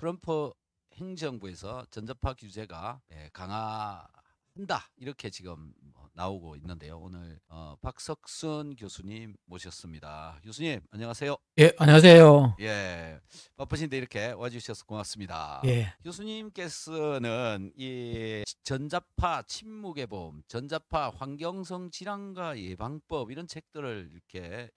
트럼프 행정부에서 전자파 규제가 강화한다 이렇게 지금 나오고 있는데요. 오늘 박석순 교수님 모셨습니다. 교수님 안녕하세요. 예, 안녕하세요. 예, 바쁘신데 이렇게 와주셔서 고맙습니다. 예. 교수님께서는 이 전자파 침묵의 보험, 전자파 환경성 질환과 예방법 이런 책들을 이렇게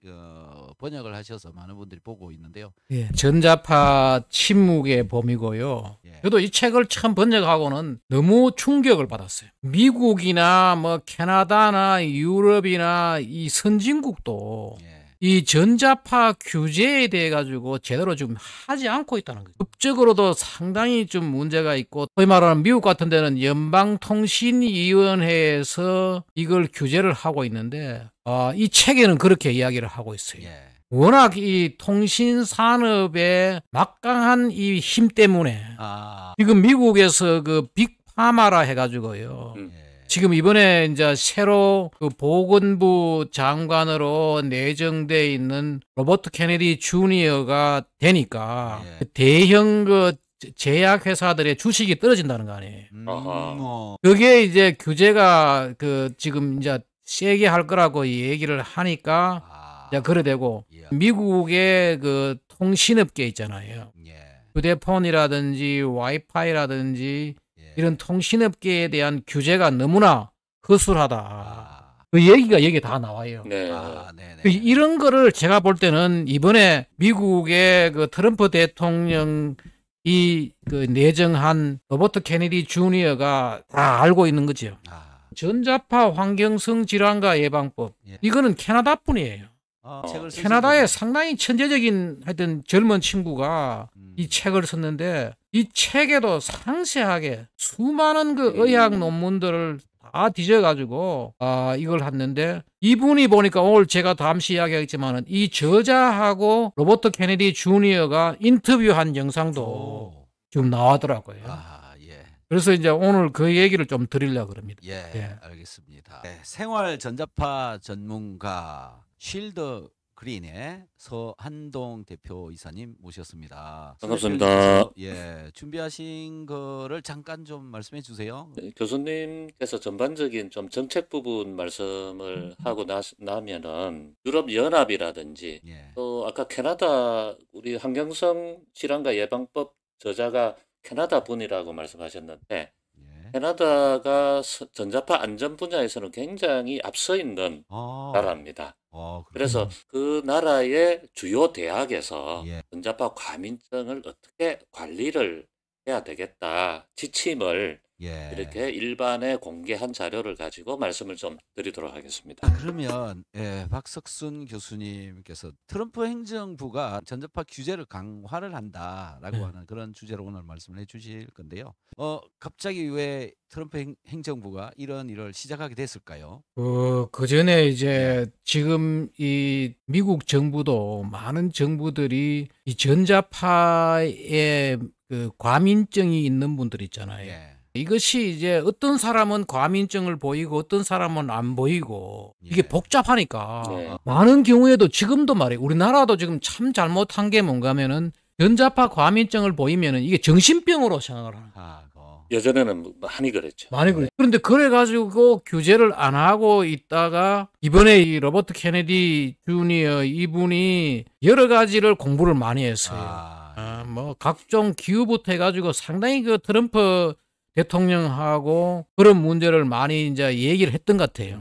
번역을 하셔서 많은 분들이 보고 있는데요. 예. 전자파 침묵의 봄이고요. 예. 저도 이 책을 처음 번역하고는 너무 충격을 받았어요. 미국이나 뭐 캐나다나 유럽이나 이 선진국도 예. 이 전자파 규제에 대해 가지고 제대로 좀 하지 않고 있다는 거죠. 법적으로도 상당히 좀 문제가 있고, 소위 말하는 미국 같은 데는 연방통신위원회에서 이걸 규제를 하고 있는데, 이 책에는 그렇게 이야기를 하고 있어요. 예. 워낙 이 통신 산업의 막강한 이 힘 때문에 지금 미국에서 그 빅파마라 해가지고요. 예. 지금 이번에 이제 새로 그 보건부 장관으로 내정돼 있는 로버트 케네디 주니어가 되니까 예. 그 대형 그 제약 회사들의 주식이 떨어진다는 거 아니에요. 그게 이제 규제가 그 지금 이제 세게 할 거라고 얘기를 하니까 이제 그래 되고, 예. 미국의 그 통신업계 있잖아요. 예. 휴대폰이라든지 와이파이라든지 예. 이런 통신업계에 대한 규제가 너무나 허술하다. 아. 그 얘기가 여기 다 나와요. 네. 네네. 이런 거를 제가 볼 때는 이번에 미국의 그 트럼프 대통령이 그 내정한 로버트 케네디 주니어가 다 알고 있는 거죠. 전자파 환경성 질환과 예방법. 예. 이거는 캐나다뿐이에요. 책을 쓰신 캐나다에 분이- 상당히 천재적인 하여튼 젊은 친구가 이 책을 썼는데, 이 책에도 상세하게 수많은 그 의학 논문들을 다 뒤져가지고 이걸 했는데, 이분이 보니까 오늘 제가 잠시 이야기하겠지만은 이 저자하고 로버트 케네디 주니어가 인터뷰한 영상도 오. 좀 나왔더라고요. 예. 그래서 이제 오늘 그 얘기를 좀 드리려고 합니다. 예, 예. 알겠습니다. 네, 생활 전자파 전문가 쉴드 그린의 서한동 대표이사님 모셨습니다. 반갑습니다. 대표님께서, 예, 준비하신 거를 잠깐 좀 말씀해 주세요. 네, 교수님께서 전반적인 좀 정책 부분 말씀을 하고 나면은 유럽 연합이라든지 예. 또 아까 캐나다 우리 환경성 질환과 예방법 저자가 캐나다 분이라고 말씀하셨는데, 예. 캐나다가 전자파 안전 분야에서는 굉장히 앞서 있는 나라입니다. 그래서 그 나라의 주요 대학에서 예. 전자파 과민증을 어떻게 관리를 해야 되겠다 지침을 예. 이렇게 일반에 공개한 자료를 가지고 말씀을 좀 드리도록 하겠습니다. 그러면 예, 박석순 교수님께서 트럼프 행정부가 전자파 규제를 강화를 한다라고 하는 그런 주제로 오늘 말씀을 해주실 건데요. 갑자기 왜 트럼프 행정부가 이런 일을 시작하게 됐을까요? 그 전에 이제 지금 이 미국 정부도 많은 정부들이 이 전자파에 그 과민증이 있는 분들 있잖아요. 예. 이것이 이제 어떤 사람은 과민증을 보이고 어떤 사람은 안 보이고 이게 예. 복잡하니까 네. 많은 경우에도 지금도 말이에요. 우리나라도 지금 참 잘못한 게 뭔가 하면은 전자파 과민증을 보이면은 이게 정신병으로 생각을 하는 거예요. 예전에는 많이 그랬죠. 많이 그래요. 그런데 그래가지고 규제를 안 하고 있다가 이번에 이 로버트 케네디 주니어 이분이 여러 가지를 공부를 많이 했어요. 뭐 각종 기후부터 해가지고 상당히 그 트럼프 대통령하고 그런 문제를 많이 이제 얘기를 했던 것 같아요.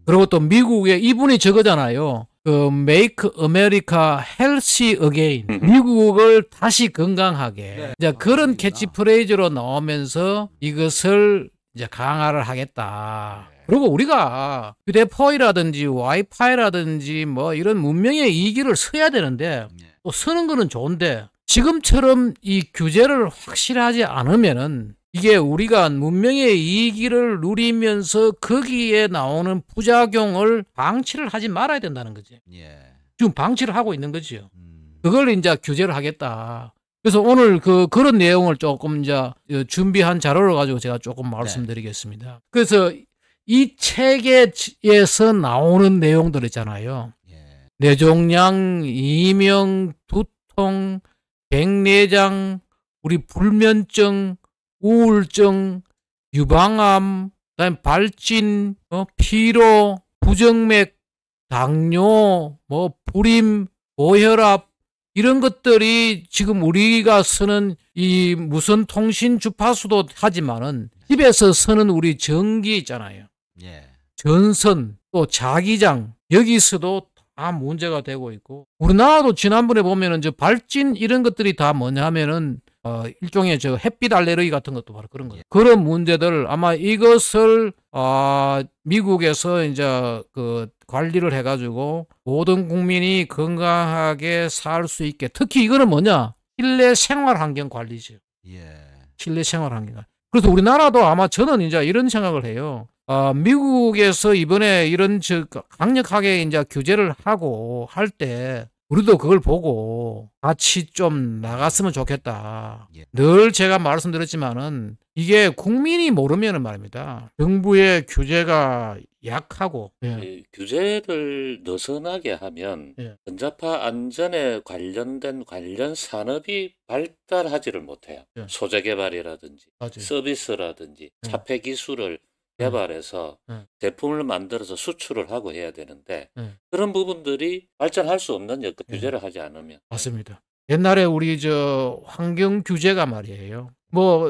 그리고 또 미국에 이분이 저거잖아요. 그 Make America Healthy Again. 미국을 다시 건강하게. 네. 이제 그런 캐치프레이즈로 나오면서 이것을 이제 강화를 하겠다. 그리고 우리가 휴대폰이라든지 와이파이라든지 뭐 이런 문명의 이기를 써야 되는데, 또 쓰는 거는 좋은데 지금처럼 이 규제를 확실하지 않으면은 이게 우리가 문명의 이익을 누리면서 거기에 나오는 부작용을 방치를 하지 말아야 된다는 거지. 지금 방치를 하고 있는 거죠. 그걸 이제 규제를 하겠다. 그래서 오늘 그런 내용을 조금 이제 준비한 자료를 가지고 제가 조금 말씀드리겠습니다. 그래서 이 책에서 나오는 내용들 있잖아요. 뇌종양, 이명, 두통, 백내장, 우리 불면증, 우울증, 유방암, 그다음에 발진, 피로, 부정맥, 당뇨, 불임, 고혈압 이런 것들이 지금 우리가 쓰는 이 무선 통신 주파수도 하지만은 집에서 쓰는 우리 전기 있잖아요. 예. 전선 또 자기장 여기서도 다 문제가 되고 있고 우리나라도 지난번에 보면은 저 발진 이런 것들이 다 뭐냐 하면은 일종의 저 햇빛 알레르기 같은 것도 바로 그런 거예요. 그런 문제들 아마 이것을 미국에서 이제 그 관리를 해가지고 모든 국민이 건강하게 살 수 있게 특히 이거는 뭐냐 실내 생활 환경 관리죠. 예. 실내 생활 환경. 그래서 우리나라도 아마 저는 이제 이런 생각을 해요. 미국에서 이번에 이런 강력하게 이제 규제를 하고 할 때 우리도 그걸 보고 같이 좀 나갔으면 좋겠다. 예. 늘 제가 말씀드렸지만은 이게 국민이 모르면은 말입니다. 정부의 규제가 약하고 이 규제를 느슨하게 하면 예. 전자파 안전에 관련된 관련 산업이 발달하지를 못해요. 예. 소재 개발이라든지 맞아요. 서비스라든지 예. 차폐 기술을 개발해서 예. 제품을 만들어서 수출을 하고 해야 되는데 예. 그런 부분들이 발전할 수 없는 예. 규제를 하지 않으면. 맞습니다. 옛날에 우리 저 환경 규제가 말이에요.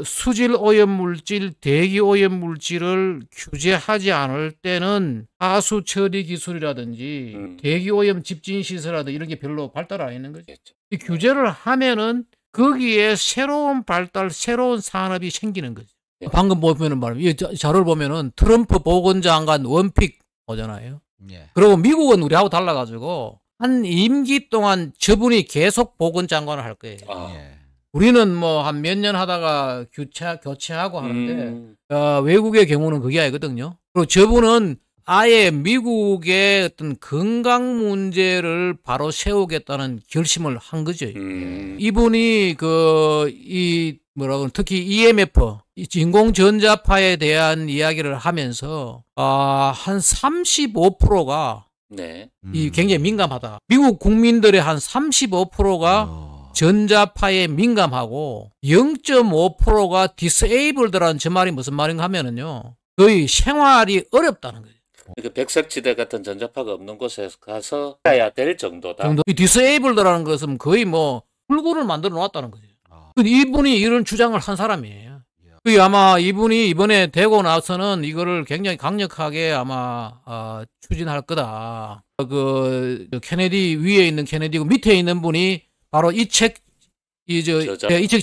수질 오염 물질, 대기 오염 물질을 규제하지 않을 때는 하수 처리 기술이라든지 대기 오염 집진 시설이라든지 이런 게 별로 발달 안 했는 거죠. 그렇죠. 이 규제를 하면은 거기에 새로운 발달, 새로운 산업이 생기는 거죠. 예. 방금 보면은 말이에요. 이 자료를 보면은 트럼프 보건장관 원픽 오잖아요. 예. 그리고 미국은 우리하고 달라가지고 한 임기 동안 저분이 계속 보건장관을 할 거예요. 예. 우리는 한 몇 년 하다가 교체하고 하는데 외국의 경우는 그게 아니거든요. 그리고 저분은 아예 미국의 어떤 건강 문제를 바로 세우겠다는 결심을 한 거죠. 이분이 특히 EMF, 인공 전자파에 대한 이야기를 하면서 한 35%가 네. 이 굉장히 민감하다. 미국 국민들의 한 35%가 전자파에 민감하고 0.5%가 disabled라는 저 말이 무슨 말인가 하면은요. 거의 생활이 어렵다는 거예요. 그러니까 백석지대 같은 전자파가 없는 곳에 가서 가야 될 정도다. 이 disabled라는 것은 거의 불구를 만들어 놓았다는 거죠. 이분이 이런 주장을 한 사람이에요. 아마 이분이 이번에 되고 나서는 이거를 굉장히 강력하게 아마 추진할 거다. 케네디 위에 있는 케네디고 밑에 있는 분이 바로 이 책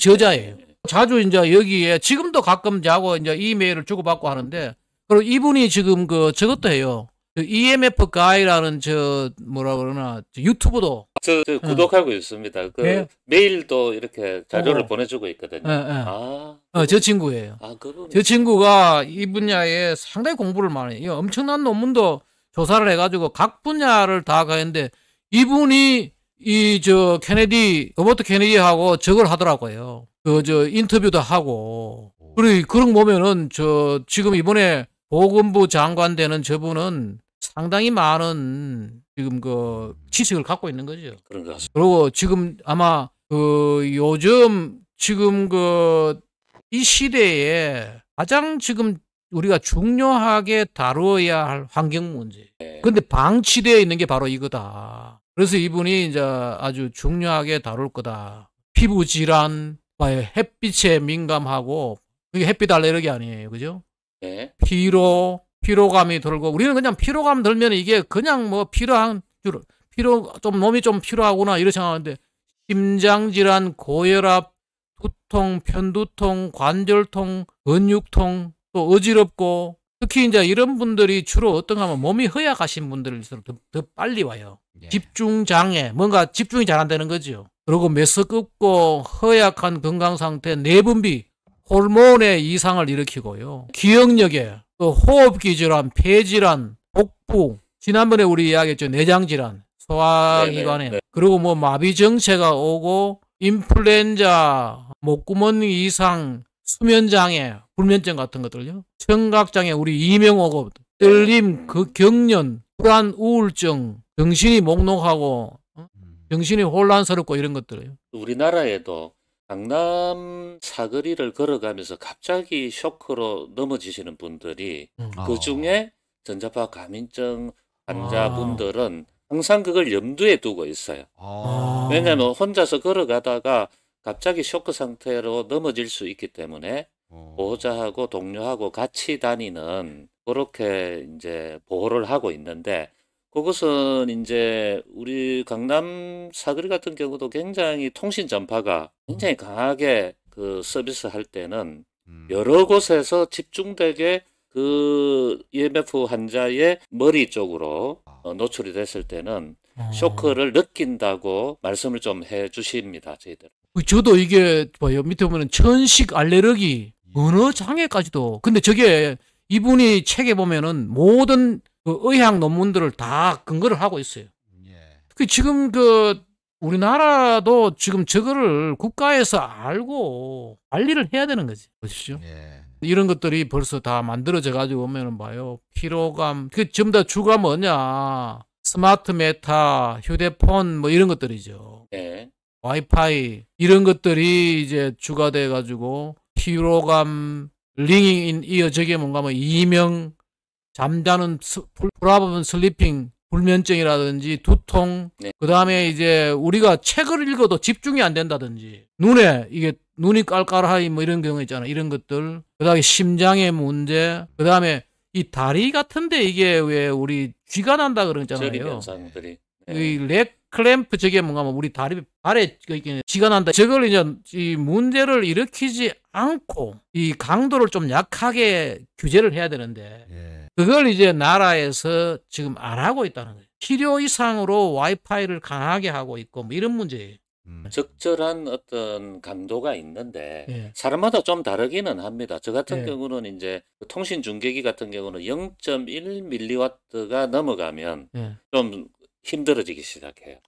저자예요. 자주 이제 여기에 지금도 가끔 자고 이제 이메일을 주고받고 하는데 그리고 이분이 지금 저것도 해요. EMF 가이라는 유튜브도 저 구독하고 있습니다. 네. 메일도 이렇게 자료를 보내주고 있거든요. 저 친구예요. 그분. 저 친구가 이 분야에 상당히 공부를 많이 해요. 엄청난 논문도 조사를 해가지고 각 분야를 다 가는데 이분이 로버트 케네디하고 저걸 하더라고요. 인터뷰도 하고. 그리고 그런 거 보면은 지금 이번에 보건부 장관 되는 저분은 상당히 많은 지금 지식을 갖고 있는 거죠. 그런 것 같습니다. 그리고 지금 아마 요즘 지금 이 시대에 가장 지금 우리가 중요하게 다루어야 할 환경 문제. 근데 방치되어 있는 게 바로 이거다. 그래서 이분이 이제 아주 중요하게 다룰 거다. 피부 질환, 햇빛에 민감하고 그게 햇빛 알레르기 아니에요, 그죠? 네. 피로감이 들고 우리는 그냥 피로감 들면 이게 그냥 몸이 좀 피로하구나 이렇게 생각하는데 심장 질환, 고혈압, 두통, 편두통, 관절통, 근육통 또 어지럽고 특히 이제 이런 분들이 주로 어떤가 하면 몸이 허약하신 분들일수록 더 빨리 와요. 예. 집중 장애, 뭔가 집중이 잘 안 되는 거죠. 그리고 메스껍고 허약한 건강 상태, 내분비, 호르몬의 이상을 일으키고요. 기억력에 또 호흡기 질환, 폐질환, 복부, 지난번에 우리 이야기했죠. 내장 질환, 소화기관에 네. 그리고 마비 정체가 오고 인플루엔자, 목구멍 이상, 수면 장애, 불면증 같은 것들요. 청각 장애, 우리 이명호흡, 떨림, 경련, 불안, 우울증, 정신이 몽롱하고 정신이 혼란스럽고 이런 것들이요. 우리나라에도 강남 사거리를 걸어가면서 갑자기 쇼크로 넘어지시는 분들이 그 중에 전자파 감인증 환자분들은 항상 그걸 염두에 두고 있어요. 왜냐하면 혼자서 걸어가다가 갑자기 쇼크 상태로 넘어질 수 있기 때문에 보호자하고 동료하고 같이 다니는 그렇게 이제 보호를 하고 있는데 그것은 이제 우리 강남 사거리 같은 경우도 굉장히 통신 전파가 굉장히 강하게 그 서비스 할 때는 여러 곳에서 집중되게 그 EMF 환자의 머리 쪽으로 노출이 됐을 때는 쇼크를 느낀다고 말씀을 좀 해 주십니다, 저희들. 저도 이게 뭐요 밑에 보면은 천식 알레르기 언어 장애까지도. 근데 저게 이분이 책에 보면은 모든 그 의학 논문들을 다 근거를 하고 있어요. 그 지금 그 우리나라도 지금 저거를 국가에서 알고 관리를 해야 되는 거지. 보십시오. 이런 것들이 벌써 다 만들어져 가지고 오면은 봐요. 피로감, 그 전부 다 주가 뭐냐? 스마트 메타, 휴대폰 뭐 이런 것들이죠. 네. 와이파이 이런 것들이 이제 주가 돼 가지고 피로감, 링잉 이어 저게 뭔가 뭐 이명, 잠자는 프라블럼 슬리핑, 불면증이라든지 두통, 네. 그다음에 이제 우리가 책을 읽어도 집중이 안 된다든지 눈에 이게 눈이 깔깔하이 뭐 이런 경우 있잖아. 이런 것들. 그다음에 심장의 문제. 그다음에 이 다리 같은데 이게 왜 우리 쥐가 난다 그러잖아요. 저림 현상들이. 이 렉 클램프 저게 뭔가 뭐 우리 다리 발에 쥐가 난다. 저걸 이제 이 문제를 일으키지 않고 이 강도를 좀 약하게 규제를 해야 되는데 그걸 이제 나라에서 지금 안 하고 있다는 거예요. 필요 이상으로 와이파이를 강하게 하고 있고 뭐 이런 문제예요. 적절한 어떤 강도가 있는데 예. 사람마다 좀 다르기는 합니다. 저 같은 예. 경우는 이제 통신 중계기 같은 경우는 0.1mW가 넘어가면 예. 좀 힘들어지기 시작해요.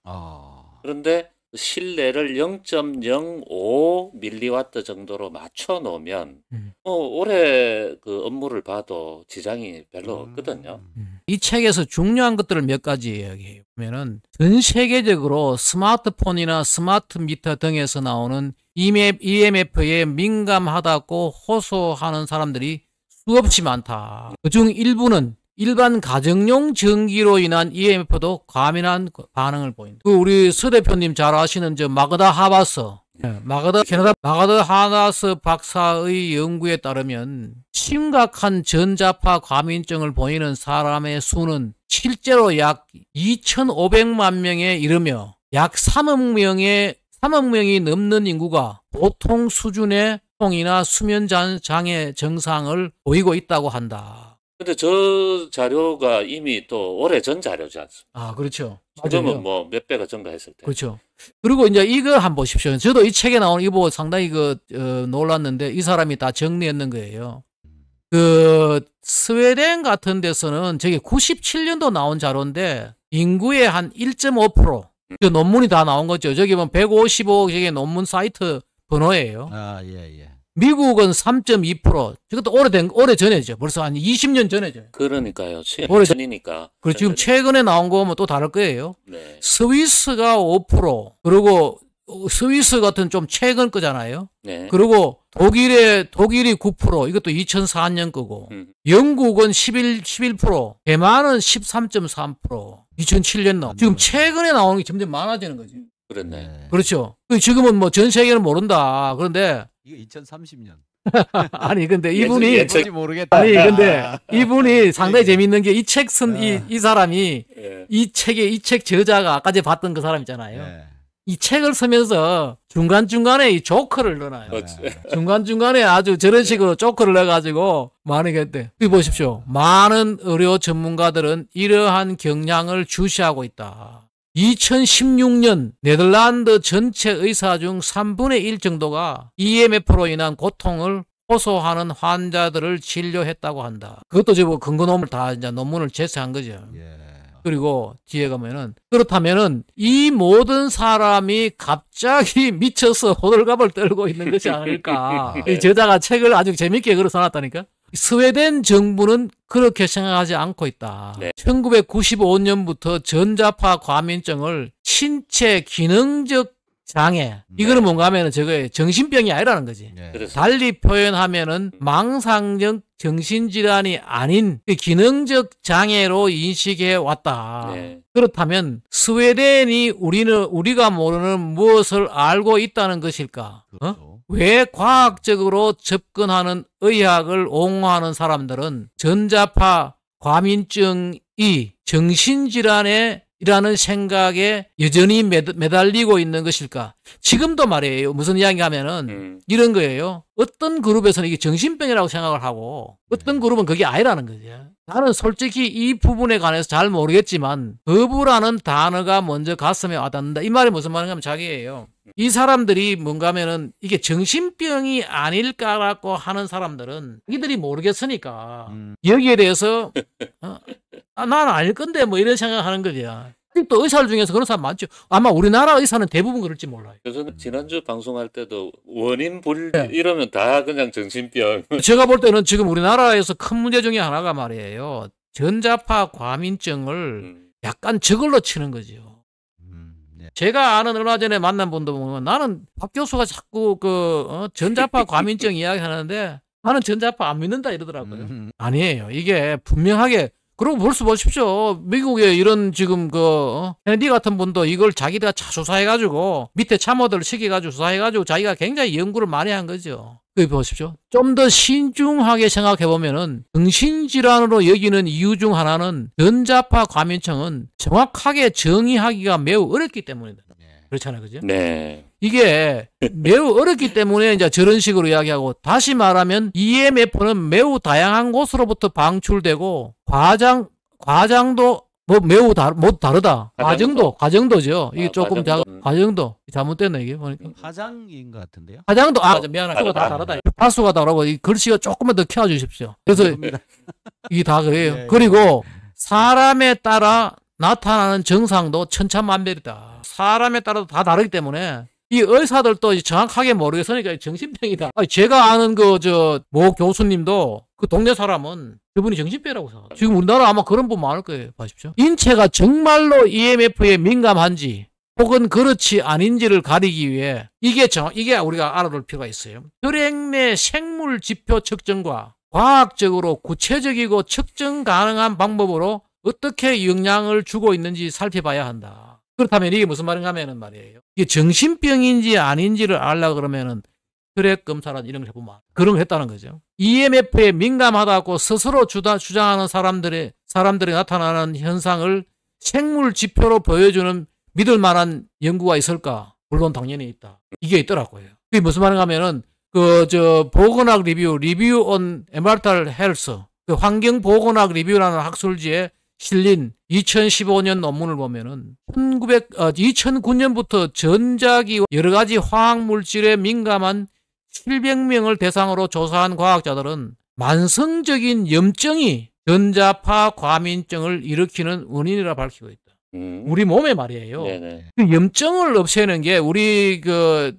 그런데 실내를 0.05mW 정도로 맞춰 놓으면 오래 그 업무를 봐도 지장이 별로 없거든요. 이 책에서 중요한 것들을 몇 가지 이야기해요. 보면은 전 세계적으로 스마트폰이나 스마트 미터 등에서 나오는 EMF에 민감하다고 호소하는 사람들이 수없이 많다. 그중 일부는 일반 가정용 전기로 인한 EMF도 과민한 반응을 보인다. 그 우리 서 대표님 잘 아시는 저 마그다 하바스, 캐나다 마그다 하바스 박사의 연구에 따르면 심각한 전자파 과민증을 보이는 사람의 수는 실제로 약 2,500만 명에 이르며 약 3억 명이 넘는 인구가 보통 수준의 통이나 수면 장애 증상을 보이고 있다고 한다. 근데 저 자료가 이미 또 오래전 자료지 않습니까? 아, 그렇죠. 지금은 뭐 몇 배가 증가했을 때. 그렇죠. 그리고 이제 이거 한번 보십시오. 저도 이 책에 나오는 이거 보고 상당히 놀랐는데 이 사람이 다 정리했는 거예요. 그 스웨덴 같은 데서는 저게 97년도 나온 자료인데 인구의 한 1.5%. 그 논문이 다 나온 거죠. 저기 뭐 155 저게 논문 사이트 번호예요. 미국은 3.2%. 이것도 오래전이죠. 벌써 한 20년 전이죠. 그러니까요. 오래전이니까. 그리고 지금 최근에 나온 거면 또 다를 거예요. 네. 스위스가 5%. 그리고 스위스 같은 좀 최근 거잖아요. 네. 그리고 독일이 9%. 이것도 2004년 거고. 영국은 11%. 대만은 13.3%. 2007년 나온. 지금 최근에 나오는 게 점점 많아지는 거지. 그렇네. 그렇죠. 지금은 뭐 전 세계는 모른다. 그런데 이게 2030년. 아니 근데 이분이 뭔지 모르겠다. 아니 근데 이분이 상당히 재밌는 게 이 책 쓴 이 사람이 예. 이 책 저자가 아까 전에 봤던 그 사람 있잖아요. 이 책을 쓰면서 중간중간에 이 조커를 넣어놔요. 중간중간에 아주 저런 식으로 조커를 넣어가지고 많이 했대. 여기 보십시오. 많은 의료 전문가들은 이러한 경향을 주시하고 있다. 2016년 네덜란드 전체 의사 중 3분의 1 정도가 EMF로 인한 고통을 호소하는 환자들을 진료했다고 한다. 그것도 저 근거 논문을 다 이제 논문을 제시한 거죠. 그리고 뒤에 가면은 그렇다면은 이 모든 사람이 갑자기 미쳐서 호들갑을 떨고 있는 것이 아닐까. 이 저자가 책을 아주 재밌게 글을 써놨다니까. 스웨덴 정부는 그렇게 생각하지 않고 있다. 네. 1995년부터 전자파 과민증을 신체 기능적 장애. 이거는 뭔가 하면은 저거 정신병이 아니라는 거지. 네. 그래서 달리 표현하면은 망상적 정신질환이 아닌 기능적 장애로 인식해 왔다. 네. 그렇다면 스웨덴이 우리가 모르는 무엇을 알고 있다는 것일까? 그렇죠. 왜 과학적으로 접근하는 의학을 옹호하는 사람들은 전자파 과민증이 정신질환에 이라는 생각에 여전히 매달리고 있는 것일까? 지금도 말이에요. 무슨 이야기 하면은 이런 거예요. 어떤 그룹에서는 이게 정신병이라고 생각을 하고 어떤 그룹은 그게 아니라는 거죠. 나는 솔직히 이 부분에 관해서 잘 모르겠지만 거부라는 단어가 먼저 가슴에 와닿는다. 이 말이 무슨 말인가 하면 자기예요. 이 사람들이 뭔가 하면은 이게 정신병이 아닐까라고 하는 사람들은 자기들이 모르겠으니까 여기에 대해서 나는 아닐 건데 뭐 이런 생각하는 거죠. 또 의사들 중에서 그런 사람 많죠. 아마 우리나라 의사는 대부분 그럴지 몰라요. 저는 지난주 방송할 때도 원인 이러면 다 그냥 정신병. 제가 볼 때는 지금 우리나라에서 큰 문제 중에 하나가 말이에요. 전자파 과민증을 약간 저걸로 치는 거죠. 네. 제가 아는 얼마 전에 만난 분도 보면 나는 박 교수가 자꾸 전자파 과민증 이야기하는데 나는 전자파 안 믿는다 이러더라고요. 아니에요. 이게 분명하게 그리고 벌써 보십시오. 미국에 이런 지금 케네디 같은 분도 이걸 자기가 조사해가지고 밑에 참모들을 시켜가지고 조사해가지고 자기가 굉장히 연구를 많이 한 거죠. 여기 보십시오. 좀 더 신중하게 생각해보면은 정신질환으로 여기는 이유 중 하나는 전자파 과민증은 정확하게 정의하기가 매우 어렵기 때문이다. 그렇잖아요. 그죠? 네. 이게 매우 어렵기 때문에 이제 저런 식으로 이야기하고 다시 말하면 EMF는 매우 다양한 곳으로부터 방출되고 과장도 뭐 매우 다르다. 과정도죠. 이게 조금 과정도 잘못됐네 이게 보니까. 화장인 것 같은데요. 과장도 미안하다. 다 다르다. 파수가 다르고 이 글씨가 조금만 더 켜주십시오. 그래서 이게 다 그래요. 네, 그리고 사람에 따라 나타나는 정상도 천차만별이다. 사람에 따라 다 다르기 때문에 이 의사들도 정확하게 모르겠으니까 정신병이다. 제가 아는 모 교수님도 그 동네 사람은 그분이 정신병이라고 생각해요. 지금 우리나라 아마 그런 분 많을 거예요. 보십시오. 인체가 정말로 EMF에 민감한지 혹은 그렇지 아닌지를 가리기 위해 이게 우리가 알아둘 필요가 있어요. 혈액 내 생물 지표 측정과 과학적으로 구체적이고 측정 가능한 방법으로 어떻게 영향을 주고 있는지 살펴봐야 한다. 그렇다면 이게 무슨 말인가 하면은 말이에요. 이게 정신병인지 아닌지를 알려고 그러면은 혈액 검사나 이런 걸 해보면 그런 걸 했다는 거죠. EMF에 민감하다고 스스로 주장하는 사람들이 나타나는 현상을 생물 지표로 보여주는 믿을 만한 연구가 있을까? 물론 당연히 있다. 이게 있더라고요. 그게 무슨 말인가 하면은 보건학 리뷰 on environmental health, 환경보건학 리뷰라는 학술지에 실린 2015년 논문을 보면은 2009년부터 전자기 여러 가지 화학물질에 민감한 700명을 대상으로 조사한 과학자들은 만성적인 염증이 전자파 과민증을 일으키는 원인이라 밝히고 있다. 우리 몸에 말이에요. 네네. 그 염증을 없애는 게 우리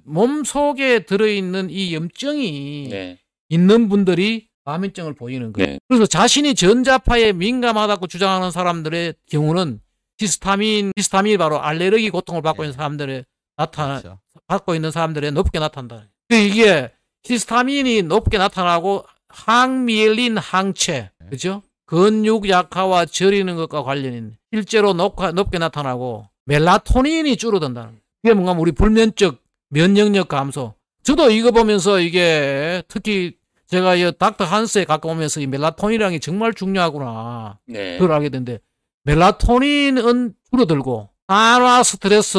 몸 속에 들어있는 이 염증이 네. 있는 분들이 과민증을 보이는 거예요. 네. 그래서 자신이 전자파에 민감하다고 주장하는 사람들의 경우는 히스타민이 바로 알레르기 고통을 받고 있는 사람들의 그렇죠. 받고 있는 사람들의 높게 나타난다. 이게 히스타민이 높게 나타나고 항미엘린 항체, 그죠? 근육 약화와 저리는 것과 관련인 실제로 높게 나타나고 멜라토닌이 줄어든다는 거예요. 이게 뭔가 우리 불면증 면역력 감소. 저도 이거 보면서 이게 특히 제가 이 닥터 한스에 가까우면서 이 멜라토닌이라는 게 정말 중요하구나. 네. 그걸 알게 됐는데 멜라토닌은 줄어들고 산화 스트레스,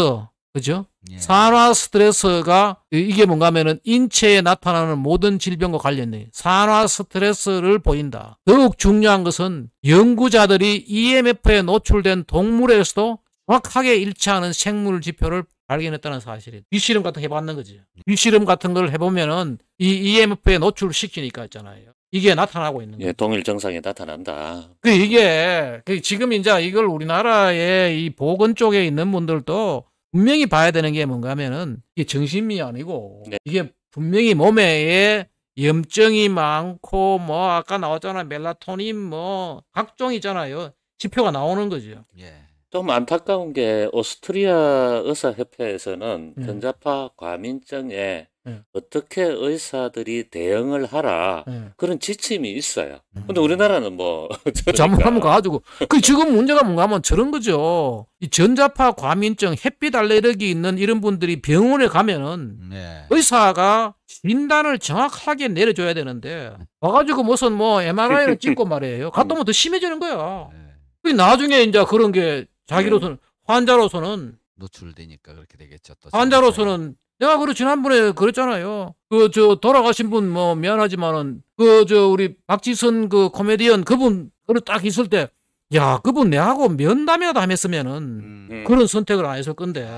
그죠? 예. 산화 스트레스가 이게 뭔가 하면은 인체에 나타나는 모든 질병과 관련된 산화 스트레스를 보인다. 더욱 중요한 것은 연구자들이 EMF에 노출된 동물에서도 정확하게 일치하는 생물 지표를 발견했다는 사실이에요. 귀실험 같은 거 해봤는 거지. 귀실험 같은 걸 해보면은 이 EMF에 노출시키니까 있잖아요. 이게 나타나고 있는 거예요. 예, 동일 증상이 나타난다. 이게 지금 이제 이걸 우리나라의 이 보건 쪽에 있는 분들도 분명히 봐야 되는 게 뭔가 하면은 이게 정신이 아니고 네. 이게 분명히 몸에 염증이 많고 뭐 아까 나왔잖아 멜라토닌 뭐 각종 있잖아요. 지표가 나오는 거죠. 예. 좀 안타까운 게 오스트리아 의사협회에서는 예. 전자파 과민증에 예. 어떻게 의사들이 대응을 하라 예. 그런 지침이 있어요. 근데 우리나라는 뭐 잘못하면 가가지고 그 지금 문제가 뭔가 하면 저런 거죠. 이 전자파 과민증, 햇빛 알레르기 있는 이런 분들이 병원에 가면은 네. 의사가 진단을 정확하게 내려줘야 되는데 와가지고 무슨 뭐 MRI를 찍고 말이에요. 갔다 오면 더 심해지는 거야. 네. 그 나중에 이제 그런 게 자기로서는 환자로서는 노출되니까 그렇게 되겠죠. 또 환자로서는 내가 그 지난번에 그랬잖아요. 그 저 돌아가신 분 뭐 미안하지만은 그 저 우리 박지선 그 코미디언 그분 그걸 딱 있을 때 야 그분 내하고 면담이라도 했으면은 그런 선택을 안 했을 건데.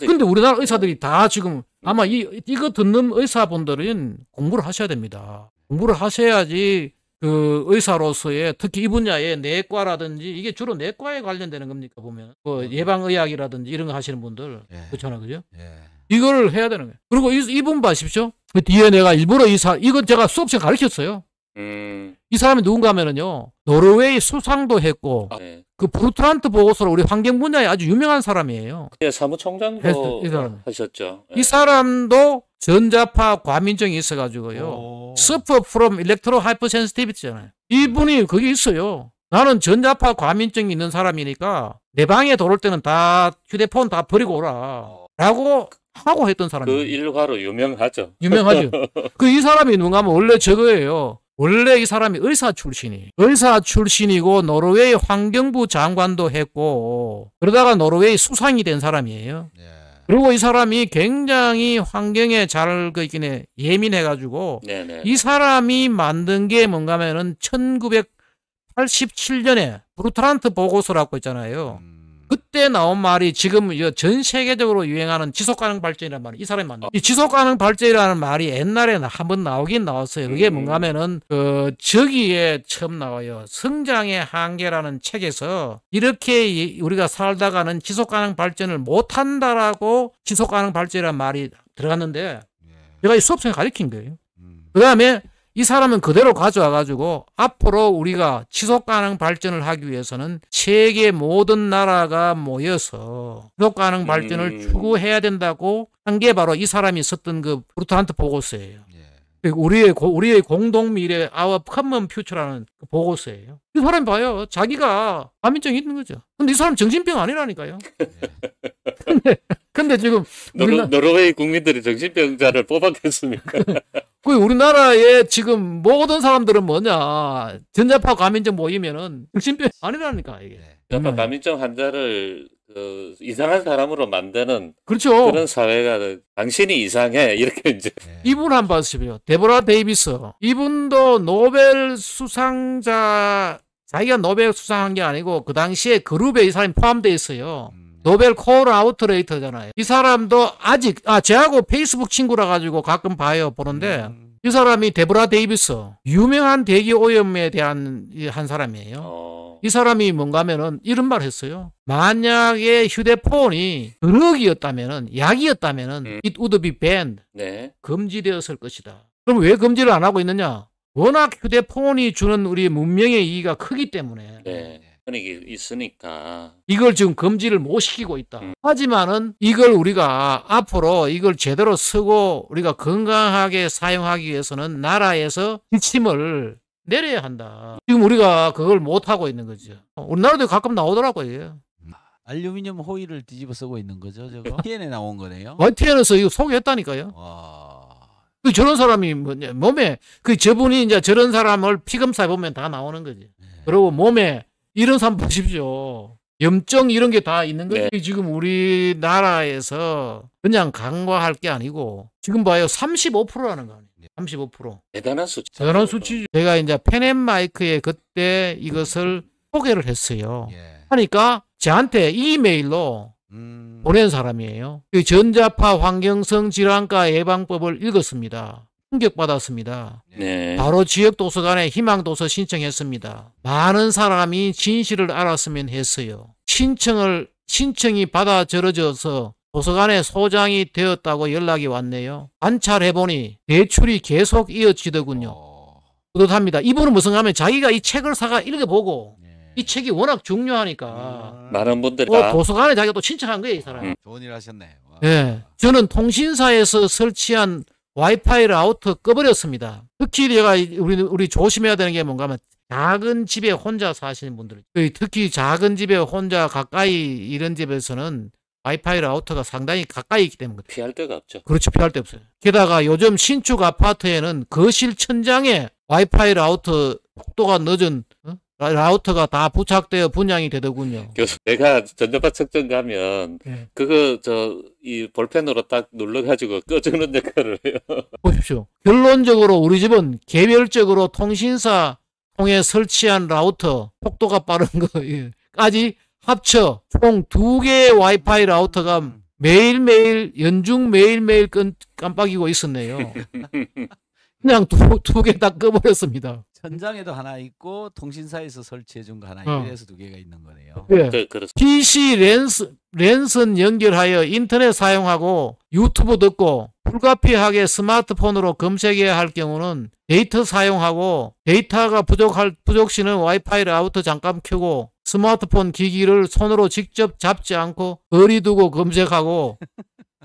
근데 우리나라 의사들이 다 지금 아마 이거 듣는 의사분들은 공부를 하셔야 됩니다. 공부를 하셔야지 그 의사로서의 특히 이 분야의 내과라든지 이게 주로 내과에 관련되는 겁니까 보면 그 예방의학이라든지 이런 거 하시는 분들 예. 그렇잖아요, 그죠? 예. 이걸 해야 되는 거예요. 그리고 이분 봐십시오. 그 뒤에 내가 일부러 이건 제가 수업 시간에 가르쳤어요. 이 사람이 누군가 하면은요 노르웨이 수상도 했고 네. 그 브루트란트 보고서로 우리 환경 분야에 아주 유명한 사람이에요. 예, 사무총장도 이 사람. 하셨죠. 이 사람도 전자파 과민증이 있어가지고요. Suffer from electro hypersensitivity잖아요. 이분이 거기 있어요. 나는 전자파 과민증이 있는 사람이니까 내 방에 들어올 때는 다 휴대폰 다 버리고 오라. 라고 하고 했던 그 사람이에요. 일화로 유명하죠. 유명하죠. 그 이 사람이 누가 하면 원래 저거예요. 원래 이 사람이 의사 출신이고 노르웨이 환경부 장관도 했고 그러다가 노르웨이 수상이 된 사람이에요. 예. 그리고 이 사람이 굉장히 환경에 잘 예민해가지고 네네. 이 사람이 만든 게 뭔가 하면은 1987년에 브루트란트 보고서라고 있잖아요. 그때 나온 말이 지금 전 세계적으로 유행하는 지속가능 발전이라는 말이 이 사람이 만든. 이 지속가능 발전이라는 말이 옛날에 한번 나오긴 나왔어요. 그게 뭔가 하면은 저기에 처음 나와요. 성장의 한계라는 책에서 이렇게 우리가 살다가는 지속가능 발전을 못한다라고 지속가능 발전이라는 말이 들어갔는데 제가 이 수업생에 가르친 거예요. 그 다음에 이 사람은 그대로 가져와가지고 앞으로 우리가 지속가능 발전을 하기 위해서는 세계 모든 나라가 모여서 지속가능 발전을 추구해야 된다고 한 게 바로 이 사람이 썼던 그 브루트란트 보고서예요. 우리의 공동 미래, Our Common Future라는 그 보고서예요. 이 사람이 봐요. 자기가 과민증이 있는 거죠. 근데 이 사람 정신병 아니라니까요. 근데 지금 노르웨이 국민들이 정신병자를 뽑았겠습니까? 그 우리나라에 지금 모든 사람들은 뭐냐 전자파 과민증 모이면은 정신병 아니라니까 이게. 전자파 과민증 환자를 그 이상한 사람으로 만드는 그렇죠. 그런 사회가 당신이 이상해 이렇게 이제 이분 한번 봐주십시오. 데보라 데이비스 이분도 노벨 수상자 자기가 노벨 수상한 게 아니고 그 당시에 그룹에 이 사람이 포함되어 있어요. 노벨 콜 아우트레이터잖아요. 이 사람도 아직 제하고 페이스북 친구라 가지고 가끔 보는데 이 사람이 데보라 데이비스 유명한 대기 오염에 대한 한 사람이에요. 이 사람이 뭔가 하면은 이런 말 했어요. 만약에 휴대폰이 드럭이었다면은 약이었다면은 it would be banned. 네. 금지되었을 것이다. 그럼 왜 금지를 안 하고 있느냐? 워낙 휴대폰이 주는 우리 문명의 이익이 크기 때문에. 네. 그게 있으니까 이걸 지금 금지를 못 시키고 있다. 하지만은 이걸 우리가 앞으로 이걸 제대로 쓰고 우리가 건강하게 사용하기 위해서는 나라에서 지침을 내려야 한다. 지금 우리가 그걸 못 하고 있는 거죠. 우리나라도 가끔 나오더라고요. 알루미늄 호일을 뒤집어 쓰고 있는 거죠, 저거? TN에 나온 거네요. YTN에서 이거 소개했다니까요. 그 저런 사람이 몸에 저분이 이제 저런 사람을 피검사해 보면 다 나오는 거지. 그리고 몸에 이런 사람 보십시오. 염증 이런 게 다 있는 거지. 네. 지금 우리나라에서 그냥 간과할 게 아니고 지금 봐요. 35%라는 거 아니에요. 35%. 대단한 수치. 대단한 수치죠. 제가 이제 펜앤마이크에 그때 이것을 소개를 했어요. 하니까 저한테 이메일로 보낸 사람이에요. 그 전자파 환경성 질환과 예방법을 읽었습니다. 충격받았습니다. 네. 바로 지역 도서관에 희망도서 신청했습니다. 많은 사람이 진실을 알았으면 했어요. 신청이 받아들여져서 도서관에 소장이 되었다고 연락이 왔네요. 관찰해보니 대출이 계속 이어지더군요. 뿌듯합니다. 이분은 무슨 하면 자기가 이 책을 사가 읽어보고 이 책이 워낙 중요하니까 많은 분들이 다 도서관에 자기가 또 신청한 거예요, 이 사람. 좋은 일 하셨네. 와. 예. 저는 통신사에서 설치한 와이파이 라우터 꺼버렸습니다. 특히 내가 우리 조심해야 되는 게 뭔가 하면 작은 집에 혼자 사시는 분들, 특히 작은 집에 혼자 가까이 이런 집에서는 와이파이 라우터가 상당히 가까이 있기 때문에 피할 데가 없죠. 그렇죠. 피할 데 없어요. 게다가 요즘 신축 아파트에는 거실 천장에 와이파이 라우터 속도가 늦은 라우터가 다 부착되어 분양이 되더군요. 교수, 내가 전자파 측정 가면 네. 그거 이 볼펜으로 딱 눌러가지고 꺼주는 역할을 해요. 보십시오. 결론적으로 우리 집은 개별적으로 통신사 통해 설치한 라우터 속도가 빠른 거까지 합쳐 총 2개의 와이파이 라우터가 매일매일 연중 매일매일 깜빡이고 있었네요. 그냥 두 개 다 꺼버렸습니다. 천장에도 하나 있고 통신사에서 설치해 준 거 하나 이래서 2개가 있는 거네요. 예. 그렇습니다. PC 랜선 연결하여 인터넷 사용하고 유튜브 듣고 불가피하게 스마트폰으로 검색해야 할 경우는 데이터 사용하고 데이터가 부족시는 와이파이 라우터 잠깐 켜고 스마트폰 기기를 손으로 직접 잡지 않고 거리 두고 검색하고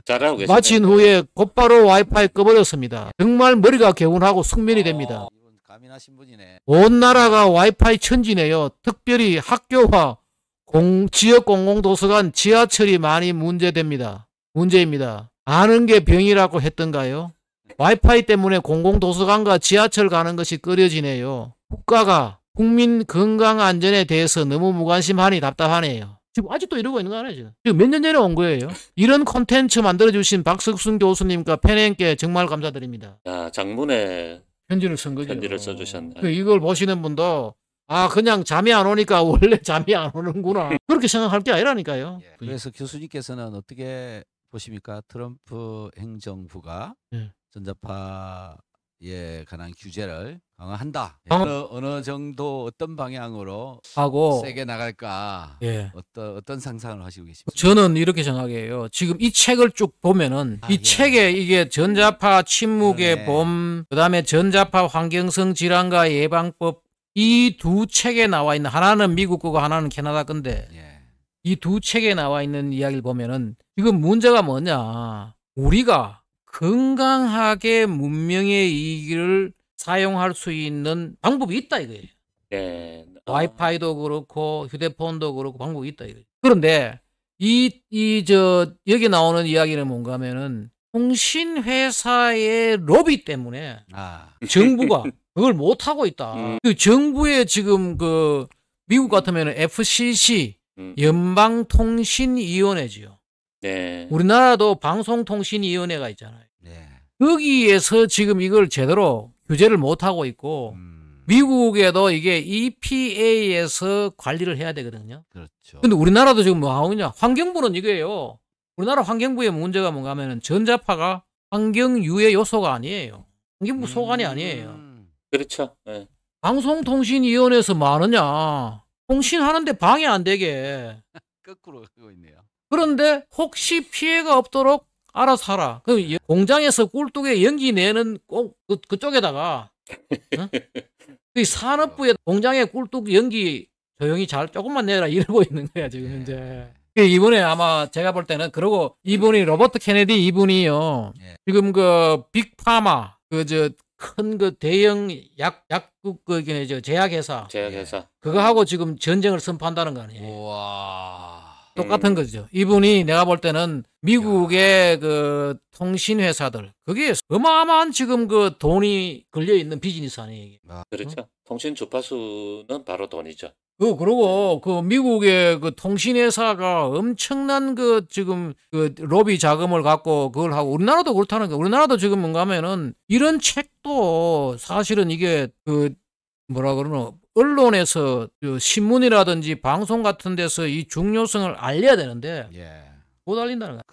잘하고 계시네요. 마친 후에 곧바로 와이파이 꺼버렸습니다. 정말 머리가 개운하고 숙면이 됩니다. 이분 가민하신 분이네. 온 나라가 와이파이 천지네요. 특별히 학교와 지역 공공도서관, 지하철이 많이 문제입니다. 아는 게 병이라고 했던가요? 와이파이 때문에 공공도서관과 지하철 가는 것이 꺼려지네요. 국가가 국민 건강 안전에 대해서 너무 무관심하니 답답하네요. 지금 아직도 이러고 있는 거 아니에요? 지금 몇 년 전에 온 거예요. 이런 콘텐츠 만들어주신 박석순 교수님과 팬님께 정말 감사드립니다. 자, 장문에 편지를 쓴 거죠. 편지를 써주셨네. 이걸 보시는 분도 그냥 잠이 안 오니까 원래 잠이 안 오는구나. 그렇게 생각할 게 아니라니까요. 예. 그래서 교수님께서는 어떻게 보십니까? 트럼프 행정부가 전자파에 관한 규제를 강화한다. 어느 정도 어떤 방향으로 하고 세게 나갈까? 예. 어떤 상상을 하시고 계십니까? 저는 이렇게 생각해요. 지금 이 책을 쭉 보면은 이 책에 이게 전자파 침묵의 봄, 그다음에 전자파 환경성 질환과 예방법 이 두 책에 나와 있는 하나는 미국 거고 하나는 캐나다 건데 이 두 책에 나와 있는 이야기를 보면은 지금 문제가 뭐냐? 우리가 건강하게 문명의 이익을 사용할 수 있는 방법이 있다 이거예요. 네. 와이파이도 그렇고 휴대폰도 그렇고 방법이 있다 이거예요. 그런데 여기 나오는 이야기는 뭔가 하면은 통신회사의 로비 때문에 정부가 그걸 못 하고 있다. 그 정부의 지금 미국 같으면 FCC 연방통신위원회지요. 네. 우리나라도 방송통신위원회가 있잖아요. 네. 여기에서 지금 이걸 제대로 규제를 못 하고 있고 미국에도 이게 EPA에서 관리를 해야 되거든요. 그렇죠. 근데 우리나라도 지금 뭐 하고 있냐? 환경부는 이거예요. 우리나라 환경부의 문제가 뭔가 하면은 전자파가 환경 유해 요소가 아니에요. 환경부 소관이 아니에요. 그렇죠. 네. 방송통신위원회에서 뭐 하느냐? 통신하는데 방해 안 되게. 거꾸로 하고 있네요. 그런데 혹시 피해가 없도록 알아서 하라. 공장에서 꿀뚝에 연기 내는 꼭 그쪽에다가 그 산업부에 공장에 꿀뚝 연기 조용히 조금만 내라 이러고 있는 거야 지금 현재. 이번에 아마 제가 볼 때는 그러고 이분이 로버트 케네디 이분이요. 지금 빅파마 큰 대형 약국 제약회사 그거하고 지금 전쟁을 선포한다는 거 아니에요. 우와. 똑같은 거죠. 이분이 내가 볼 때는 미국의 통신회사들 그게 어마어마한 지금 돈이 걸려 있는 비즈니스 아니에요. 그렇죠. 통신 주파수는 바로 돈이죠. 그리고 미국의 통신회사가 엄청난 지금 로비 자금을 갖고 그걸 하고 우리나라도 그렇다는 거. 우리나라도 지금 뭔가 하면은 이런 책도 사실은 이게 뭐라 그러나 언론에서 신문이라든지 방송 같은 데서 이 중요성을 알려야 되는데 못 알린다는 거야.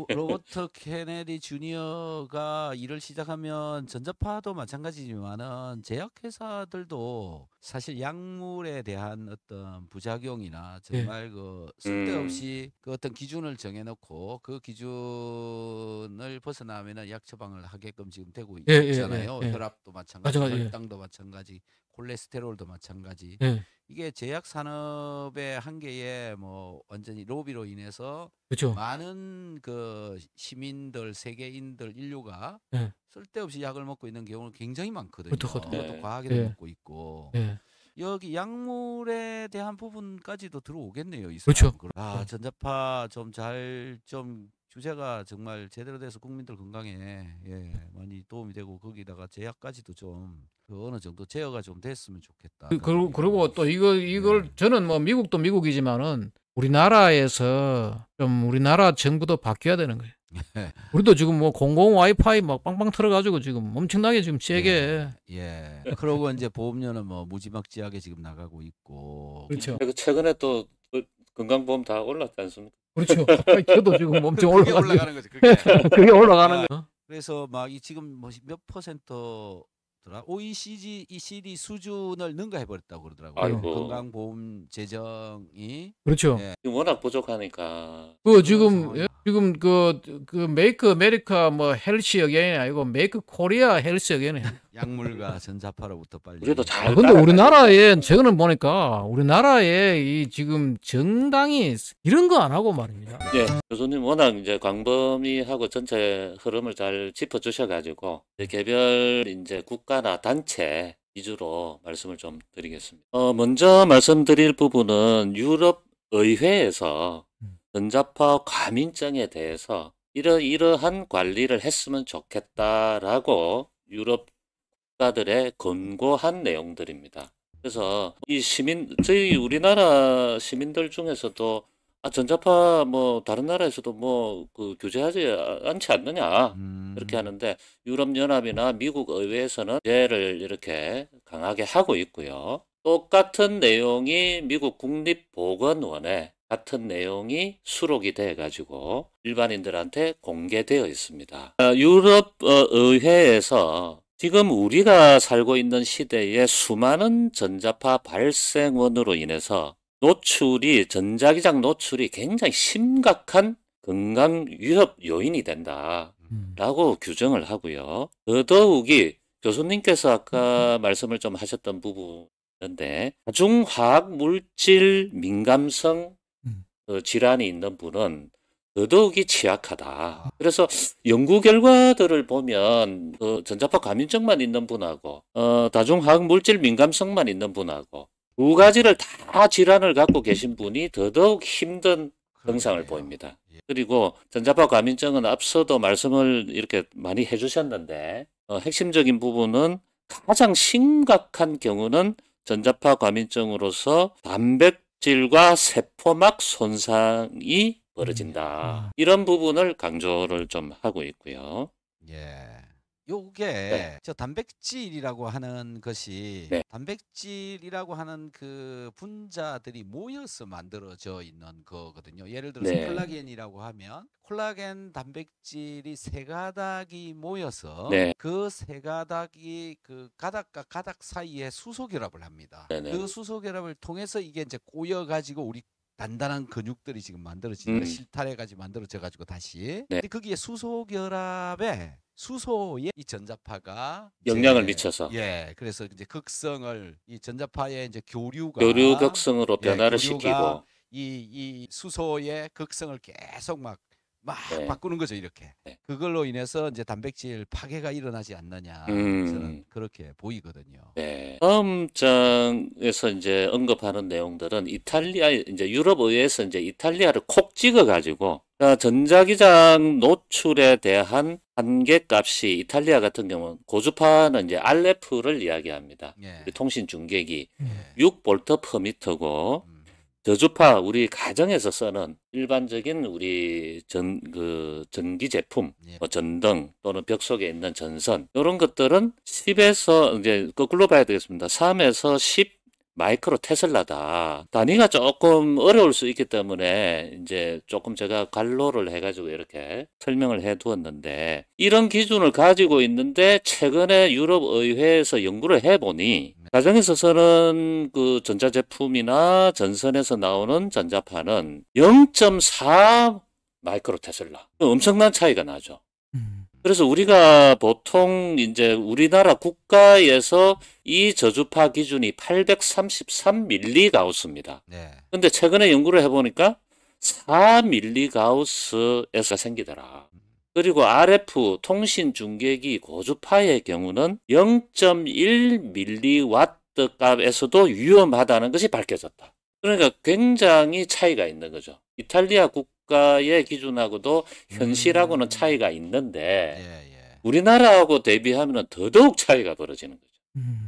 로버트 케네디 주니어가 일을 시작하면 전자파도 마찬가지지만은 제약회사들도 사실 약물에 대한 어떤 부작용이나 정말 그 쓸데없이 그 어떤 기준을 정해놓고 그 기준을 벗어나면은 약 처방을 하게끔 지금 되고 예, 있잖아요. 예, 예. 혈압도 마찬가지, 맞아, 예. 혈당도 마찬가지, 콜레스테롤도 마찬가지. 예. 이게 제약 산업의 한계에 뭐 완전히 로비로 인해서 그렇죠. 많은 그 시민들, 세계인들, 인류가 예. 쓸데없이 약을 먹고 있는 경우는 굉장히 많거든요. 그렇거든요. 그것도 과하게도 예. 먹고 있고. 예. 여기 약물에 대한 부분까지도 들어오겠네요, 이 그렇죠. 사람. 아, 전자파 좀 잘 좀 규제가 정말 제대로 돼서 국민들 건강에 예, 많이 도움이 되고 거기다가 제약까지도 좀 그 어느 정도 제어가 좀 됐으면 좋겠다. 그리고 또 이걸 네. 저는 뭐 미국도 미국이지만은 우리나라에서 좀 우리나라 정부도 바뀌어야 되는 거예요. 예. 우리도 지금 뭐 공공 와이파이 막 빵빵 틀어가지고 지금 엄청나게 지금 세게. 예. 그러고 이제 보험료는 뭐 무지막지하게 지금 나가고 있고. 그렇죠. 그리고 최근에 또 건강보험 다 올랐지 않습니까? 그렇죠. 저도 지금 엄청 그게 올라가고 올라가는 거죠. 그게. 그게 올라가는 거. 그래서 막 이 지금 뭐 몇 퍼센트더라? OECD 수준을 능가해 버렸다고 그러더라고요. 아이고. 건강보험 재정이. 그렇죠. 예. 지금 워낙 부족하니까. 그 지금 상황이야. 지금 그 메이크 아메리카 뭐 헬스 어게인이 아니고 메이크 코리아 헬스 어게인이에요. 약물과 전자파로부터 빨리. 우리도 잘 근데 우리나라에 저거는 보니까 우리나라에 이 지금 정당이 이런 거 안 하고 말입니다. 예, 교수님 워낙 이제 광범위하고 전체 흐름을 잘 짚어주셔가지고 개별 이제 국가나 단체 위주로 말씀을 좀 드리겠습니다. 먼저 말씀드릴 부분은 유럽 의회에서 전자파 과민증에 대해서 이러한 관리를 했으면 좋겠다라고 유럽 국가들의 권고한 내용들입니다. 그래서 저희 우리나라 시민들 중에서도 전자파 뭐 다른 나라에서도 뭐 그 규제하지 않지 않느냐 이렇게 하는데 유럽연합이나 미국 의회에서는 규제를 이렇게 강하게 하고 있고요. 똑같은 내용이 미국 국립보건원에 같은 내용이 수록이 돼 가지고 일반인들한테 공개되어 있습니다. 유럽 의회에서 지금 우리가 살고 있는 시대에 수많은 전자파 발생원으로 인해서 전자기장 노출이 굉장히 심각한 건강 위협 요인이 된다라고 규정을 하고요. 더더욱이 교수님께서 아까 말씀을 좀 하셨던 부분인데 다중화학 물질 민감성 질환이 있는 분은 더더욱이 취약하다. 그래서 연구 결과들을 보면 전자파 과민증만 있는 분하고 다중화학 물질 민감성만 있는 분하고 두 가지를 다 질환을 갖고 계신 분이 더더욱 힘든 증상을 보입니다. 그리고 전자파 과민증은 앞서도 말씀을 이렇게 많이 해주셨는데 핵심적인 부분은 가장 심각한 경우는 전자파 과민증으로서 단백질과 세포막 손상이 벌어진다. 이런 부분을 강조를 좀 하고 있고요. 예. 요게 저 단백질이라고 하는 것이 단백질이라고 하는 그 분자들이 모여서 만들어져 있는 거거든요. 예를 들어서 콜라겐이라고 하면 콜라겐 단백질이 세 가닥이 모여서 그 세 가닥이 그 가닥과 가닥 사이에 수소 결합을 합니다. 그 수소 결합을 통해서 이게 이제 꼬여 가지고 우리 단단한 근육들이 지금 만들어지는 실타래까지 만들어져 가지고 다시 근데 거기에 수소 결합에 수소에 이 전자파가 영향을 미쳐서 그래서 이제 극성을 이 전자파의 이제 교류 극성으로 변화를 시키고 이 수소의 극성을 계속 막 바꾸는 거죠 이렇게. 그걸로 인해서 이제 단백질 파괴가 일어나지 않느냐 저는 그렇게 보이거든요. 다음 장에서 이제 언급하는 내용들은 이제 유럽 의회에서 이제 이탈리아를 콕 찍어 가지고 전자기장 노출에 대한 한계값이 이탈리아 같은 경우는 고주파는 이제 RF를 이야기합니다. 통신 중계기 6V/m고 저주파 우리 가정에서 쓰는 일반적인 우리 전기 제품, 전등 또는 벽 속에 있는 전선 이런 것들은 10에서 이제 거꾸로 봐야 되겠습니다. 3에서 10 마이크로 테슬라다. 단위가 조금 어려울 수 있기 때문에 이제 조금 제가 갈로를 해가지고 이렇게 설명을 해두었는데 이런 기준을 가지고 있는데 최근에 유럽 의회에서 연구를 해보니 가정에서 쓰는 그 전자제품이나 전선에서 나오는 전자파는 0.4 마이크로 테슬라. 엄청난 차이가 나죠. 그래서 우리가 보통 이제 우리나라 국가에서 이 저주파 기준이 833밀리가우스입니다. 네. 근데 최근에 연구를 해보니까 4밀리가우스에서 생기더라. 그리고 RF 통신 중계기 고주파의 경우는 0.1밀리와트 값에서도 위험하다는 것이 밝혀졌다. 그러니까 굉장히 차이가 있는 거죠. 이탈리아 국가의 기준하고도 현실하고는 차이가 있는데 예, 예. 우리나라하고 대비하면 더더욱 차이가 벌어지는 거죠.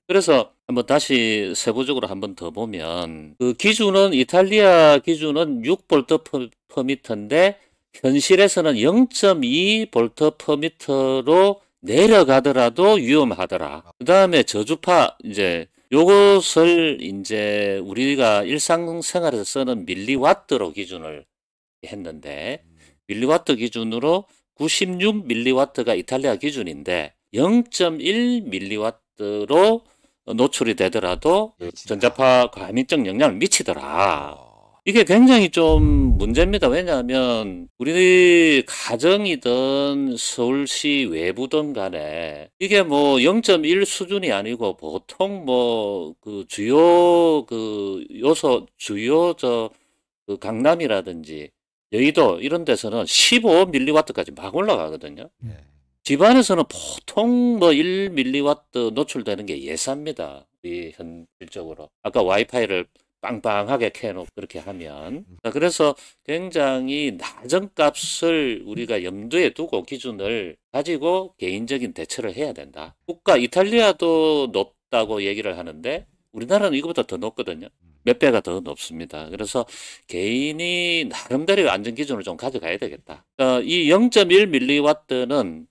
그래서 한번 다시 세부적으로 한번 더 보면 그 기준은 이탈리아 기준은 6V per 미터인데 현실에서는 0.2V per 미터로 내려가더라도 위험하더라. 그 다음에 저주파 이제 요것을 이제 우리가 일상생활에서 쓰는 밀리와트로 기준을 했는데 밀리와트 기준으로 96밀리와트가 이탈리아 기준인데 0.1밀리와트로 노출이 되더라도 전자파 과민적 영향을 미치더라. 이게 굉장히 좀 문제입니다. 왜냐하면 우리 가정이든 서울시 외부든 간에 이게 뭐 0.1 수준이 아니고 보통 뭐 그 주요 그 요소 주요 그 강남이라든지 여의도 이런 데서는 15밀리와트까지 막 올라가거든요. 예. 집안에서는 보통 뭐 1밀리와트 노출되는 게 예사입니다. 우리 현실적으로. 아까 와이파이를 빵빵하게 켜놓고 그렇게 하면. 그래서 굉장히 낮은 값을 우리가 염두에 두고 기준을 가지고 개인적인 대처를 해야 된다. 국가 이탈리아도 높다고 얘기를 하는데 우리나라는 이거보다 더 높거든요. 몇 배가 더 높습니다. 그래서 개인이 나름대로 안전 기준을 좀 가져가야 되겠다. 이 0.1밀리와트는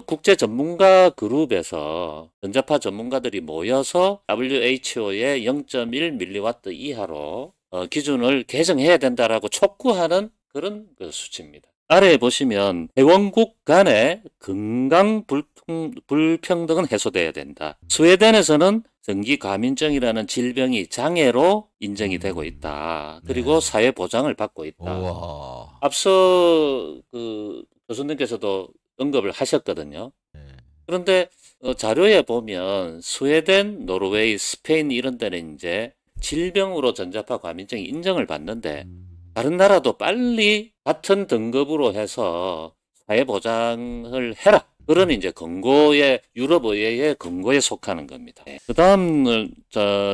국제 전문가 그룹에서 전자파 전문가들이 모여서 WHO의 0.1밀리와트 이하로 기준을 개정해야 된다라고 촉구하는 그런 그 수치입니다. 아래에 보시면 회원국 간의 건강 불평등은 해소돼야 된다. 스웨덴에서는 전기 과민증이라는 질병이 장애로 인정이 되고 있다. 그리고 네. 사회 보장을 받고 있다. 우와. 앞서 그 교수님께서도 언급을 하셨거든요. 네. 그런데 자료에 보면 스웨덴, 노르웨이, 스페인 이런 데는 이제 질병으로 전자파 과민증이 인정을 받는데 다른 나라도 빨리 같은 등급으로 해서 사회 보장을 해라. 그런 이제 유럽 의회의 권고에 속하는 겁니다. 그 다음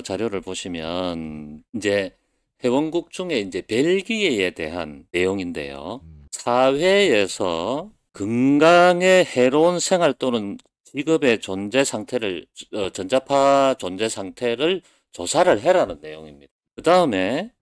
자료를 보시면 이제 회원국 중에 이제 벨기에에 대한 내용인데요. 사회에서 건강에 해로운 생활 또는 직업의 존재 상태를 전자파 존재 상태를 조사를 해라는 내용입니다. 그 다음에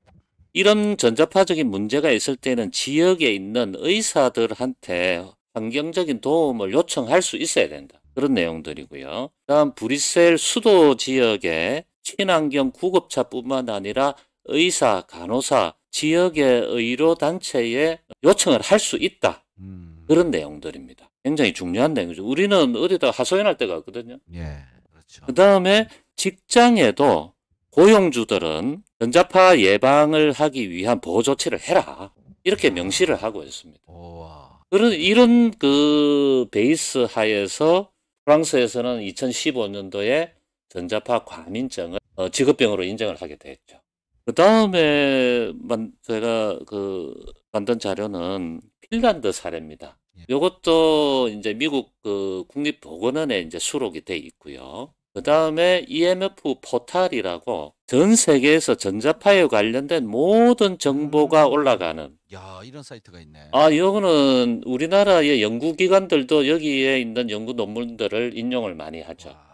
이런 전자파적인 문제가 있을 때는 지역에 있는 의사들한테 환경적인 도움을 요청할 수 있어야 된다. 그런 내용들이고요. 다음 브뤼셀 수도 지역의 친환경 구급차뿐만 아니라 의사, 간호사, 지역의 의료단체에 요청을 할 수 있다. 그런 내용들입니다. 굉장히 중요한 내용이죠. 우리는 어디다 하소연할 데가 없거든요. 예. 그렇죠. 그 다음에 직장에도 고용주들은 전자파 예방을 하기 위한 보호 조치를 해라. 이렇게 명시를 하고 있습니다. 우와. 이런 그 베이스 하에서 프랑스에서는 2015년도에 전자파 과민증을 직업병으로 인정을 하게 됐죠. 그 다음에 제가 만든 자료는 핀란드 사례입니다. 이것도 이제 미국 그 국립보건원에 이제 수록이 돼 있고요. 그 다음에 EMF 포탈이라고 전 세계에서 전자파에 관련된 모든 정보가 올라가는. 야, 이런 사이트가 있네. 이거는 우리나라의 연구기관들도 여기에 있는 연구 논문들을 인용을 많이 하죠. 와.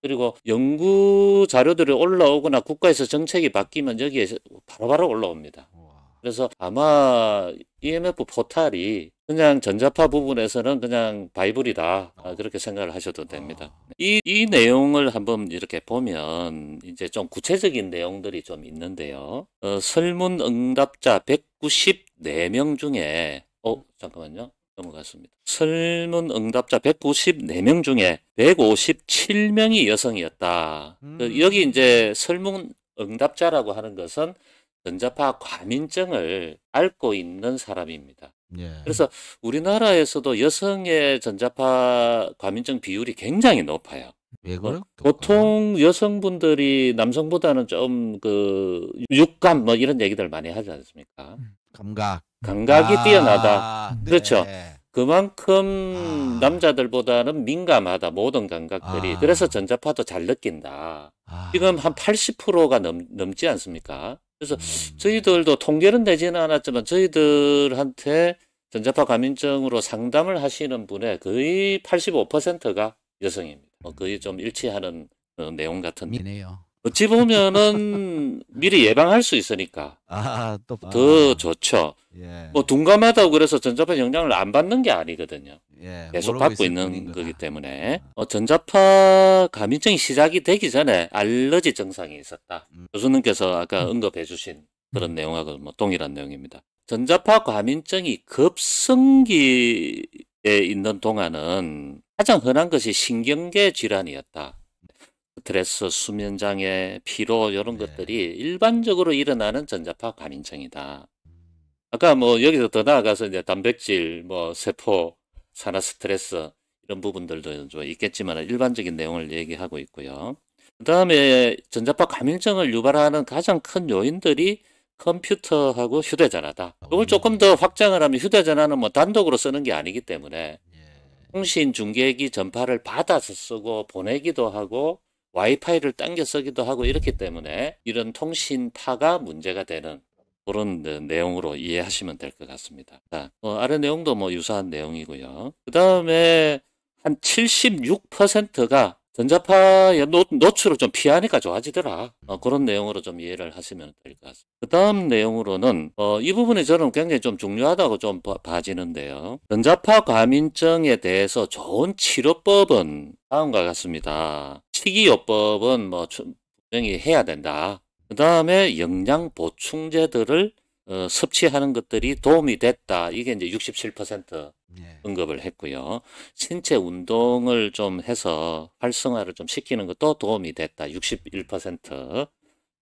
그리고 연구 자료들이 올라오거나 국가에서 정책이 바뀌면 여기에 바로바로 올라옵니다. 우와. 그래서 아마 EMF 포탈이 그냥 전자파 부분에서는 그냥 바이블이다. 그렇게 생각을 하셔도 됩니다. 이 내용을 한번 이렇게 보면 이제 좀 구체적인 내용들이 좀 있는데요. 설문 응답자 194명 중에 잠깐만요. 넘어갔습니다. 설문 응답자 194명 중에 157명이 여성이었다. 여기 이제 설문 응답자라고 하는 것은 전자파 과민증을 앓고 있는 사람입니다. 예. 그래서 우리나라에서도 여성의 전자파 과민증 비율이 굉장히 높아요. 왜 그래요? 보통 여성분들이 남성보다는 좀 그 육감 뭐 이런 얘기들 많이 하지 않습니까? 감각이 뛰어나다. 네. 그렇죠. 그만큼 남자들보다는 민감하다. 모든 감각들이. 그래서 전자파도 잘 느낀다. 지금 한 80%가 넘지 않습니까? 그래서 저희들도 통계는 되지는 않았지만 저희들한테 전자파 과민증으로 상담을 하시는 분의 거의 85%가 여성입니다. 거의 좀 일치하는 내용 같은데. 미네요. 어찌 보면은 미리 예방할 수 있으니까 더 좋죠. 예. 뭐 둔감하다고 그래서 전자파 영향을 안 받는 게 아니거든요. 예. 계속 받고 있는 거기 때문에 전자파 과민증이 시작이 되기 전에 알러지 증상이 있었다. 교수님께서 아까 언급해 주신 그런 내용하고 뭐 동일한 내용입니다. 전자파 과민증이 급성기에 있는 동안은 가장 흔한 것이 신경계 질환이었다. 스트레스, 수면장애, 피로 이런 것들이 일반적으로 일어나는 전자파 과민증이다. 아까 뭐 여기서 더 나아가서 이제 단백질, 뭐 세포, 산화 스트레스 이런 부분들도 좀 있겠지만 일반적인 내용을 얘기하고 있고요. 그다음에 전자파 과민증을 유발하는 가장 큰 요인들이 컴퓨터하고 휴대전화다. 이걸 조금 더 확장을 하면 휴대전화는 뭐 단독으로 쓰는 게 아니기 때문에 통신 중계기 전파를 받아서 쓰고 보내기도 하고 와이파이를 당겨 쓰기도 하고 이렇기 때문에 이런 통신파가 문제가 되는 그런 내용으로 이해하시면 될 것 같습니다. 자, 아래 내용도 뭐 유사한 내용이고요. 그 다음에 한 76%가 전자파의 노출을 좀 피하니까 좋아지더라. 그런 내용으로 좀 이해를 하시면 될 것 같습니다. 그 다음 내용으로는 이 부분이 저는 굉장히 좀 중요하다고 좀 봐지는데요. 전자파 과민증에 대해서 좋은 치료법은 다음과 같습니다. 식이요법은 뭐 분명히 해야 된다. 그 다음에 영양 보충제들을 섭취하는 것들이 도움이 됐다. 이게 이제 67% 언급을 했고요. 신체 운동을 좀 해서 활성화를 좀 시키는 것도 도움이 됐다. 61%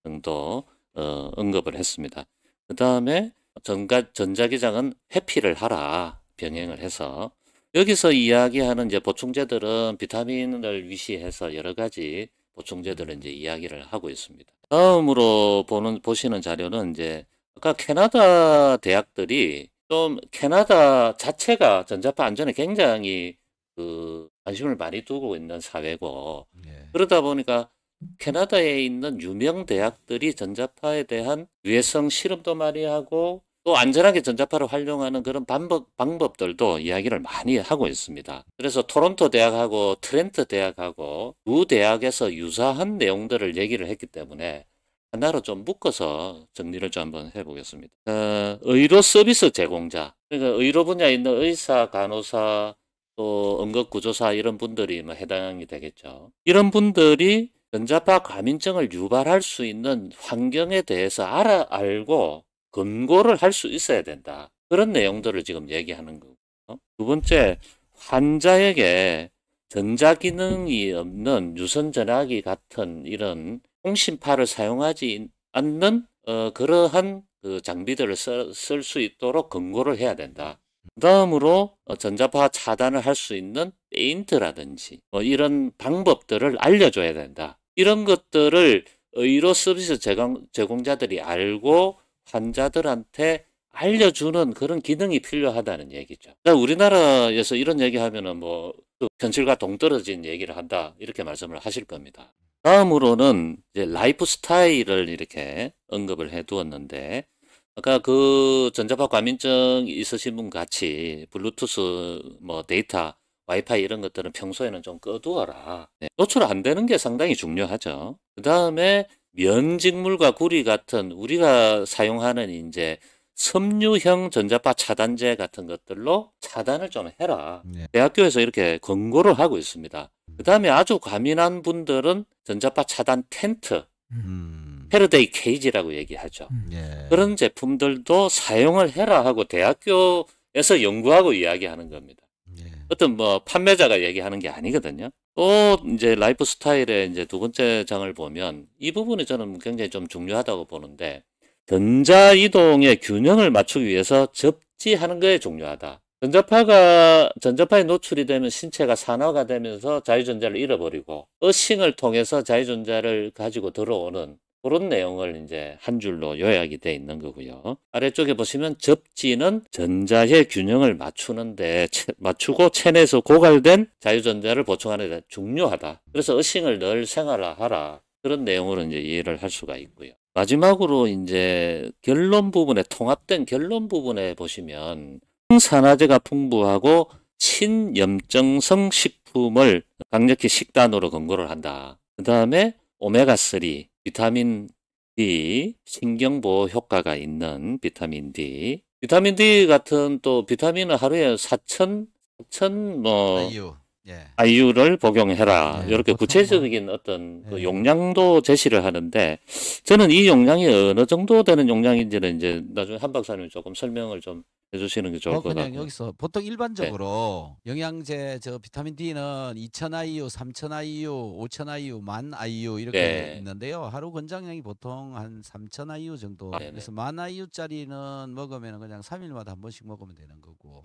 정도 언급을 했습니다. 그 다음에 전자기장은 회피를 하라. 병행을 해서. 여기서 이야기하는 이제 보충제들은 비타민을 위시해서 여러 가지 보충제들을 이제 이야기를 하고 있습니다. 다음으로 보시는 자료는 이제 아까 캐나다 대학들이 좀 캐나다 자체가 전자파 안전에 굉장히 관심을 많이 두고 있는 사회고 그러다 보니까 캐나다에 있는 유명 대학들이 전자파에 대한 유해성 실험도 많이 하고 또 안전하게 전자파를 활용하는 그런 방법들도 이야기를 많이 하고 있습니다. 그래서 토론토 대학하고 트렌트 대학하고 두 대학에서 유사한 내용들을 얘기를 했기 때문에 하나로 좀 묶어서 정리를 좀 한번 해보겠습니다. 의료 서비스 제공자, 그러니까 의료 분야에 있는 의사, 간호사, 또 응급구조사 이런 분들이 뭐 해당이 되겠죠. 이런 분들이 전자파 과민증을 유발할 수 있는 환경에 대해서 알고 권고를 할 수 있어야 된다. 그런 내용들을 지금 얘기하는 거고. 두 번째, 환자에게 전자기능이 없는 유선전화기 같은 이런 통신파를 사용하지 않는 그러한 장비들을 쓸 수 있도록 권고를 해야 된다. 그 다음으로 전자파 차단을 할 수 있는 페인트라든지 뭐 이런 방법들을 알려줘야 된다. 이런 것들을 의료 서비스 제공자들이 알고 환자들한테 알려주는 그런 기능이 필요하다는 얘기죠. 우리나라에서 이런 얘기하면은 뭐 현실과 동떨어진 얘기를 한다 이렇게 말씀을 하실 겁니다. 다음으로는 이제 라이프 스타일을 이렇게 언급을 해 두었는데 아까 그 전자파 과민증 있으신 분 같이 블루투스 뭐 데이터 와이파이 이런 것들은 평소에는 좀 꺼두어라. 노출 안 되는 게 상당히 중요하죠. 그 다음에 면직물과 구리 같은 우리가 사용하는 이제 섬유형 전자파 차단제 같은 것들로 차단을 좀 해라. 대학교에서 이렇게 권고를 하고 있습니다. 그 다음에 아주 과민한 분들은 전자파 차단 텐트, 패러데이 케이지라고 얘기하죠. 그런 제품들도 사용을 해라 하고 대학교 에서 연구하고 이야기하는 겁니다. 예. 어떤 뭐 판매자가 얘기하는 게 아니거든요. 또 이제 라이프 스타일의 이제 두 번째 장을 보면 이 부분이 저는 굉장히 좀 중요하다고 보는데 전자 이동의 균형을 맞추기 위해서 접지하는 게 중요하다. 전자파에 노출이 되면 신체가 산화가 되면서 자유전자를 잃어버리고 어싱을 통해서 자유전자를 가지고 들어오는 그런 내용을 이제 한 줄로 요약이 돼 있는 거고요. 아래쪽에 보시면 접지는 전자의 균형을 맞추고 체내에서 고갈된 자유전자를 보충하는 데 중요하다. 그래서 어싱을 늘 생활화하라. 그런 내용으로 이제 이해를 할 수가 있고요. 마지막으로 이제 통합된 결론 부분에 보시면 산화제가 풍부하고 친염증성 식품을 강력히 식단으로 권고를 한다. 그 다음에 오메가3, 비타민 D, 신경보호 효과가 있는 비타민 D. 비타민 D 같은 또 비타민은 하루에 4천 아이유. 예. IU를 복용해라. 예, 이렇게 보통 구체적인 어떤 그 예. 용량도 제시를 하는데 저는 이 용량이 어느 정도 되는 용량인지는 이제 나중에 한 박사님이 조금 설명을 좀 해주시는 게 좋을 것 그냥 같고요. 여기서 보통 일반적으로 영양제 저 비타민 D는 2000 IU, 3000 IU, 5000 IU, 10,000 IU 이렇게 네. 있는데요. 하루 권장량이 보통 한 3000 IU 정도. 네네. 그래서 10,000 IU짜리는 먹으면 그냥 3일마다 한 번씩 먹으면 되는 거고.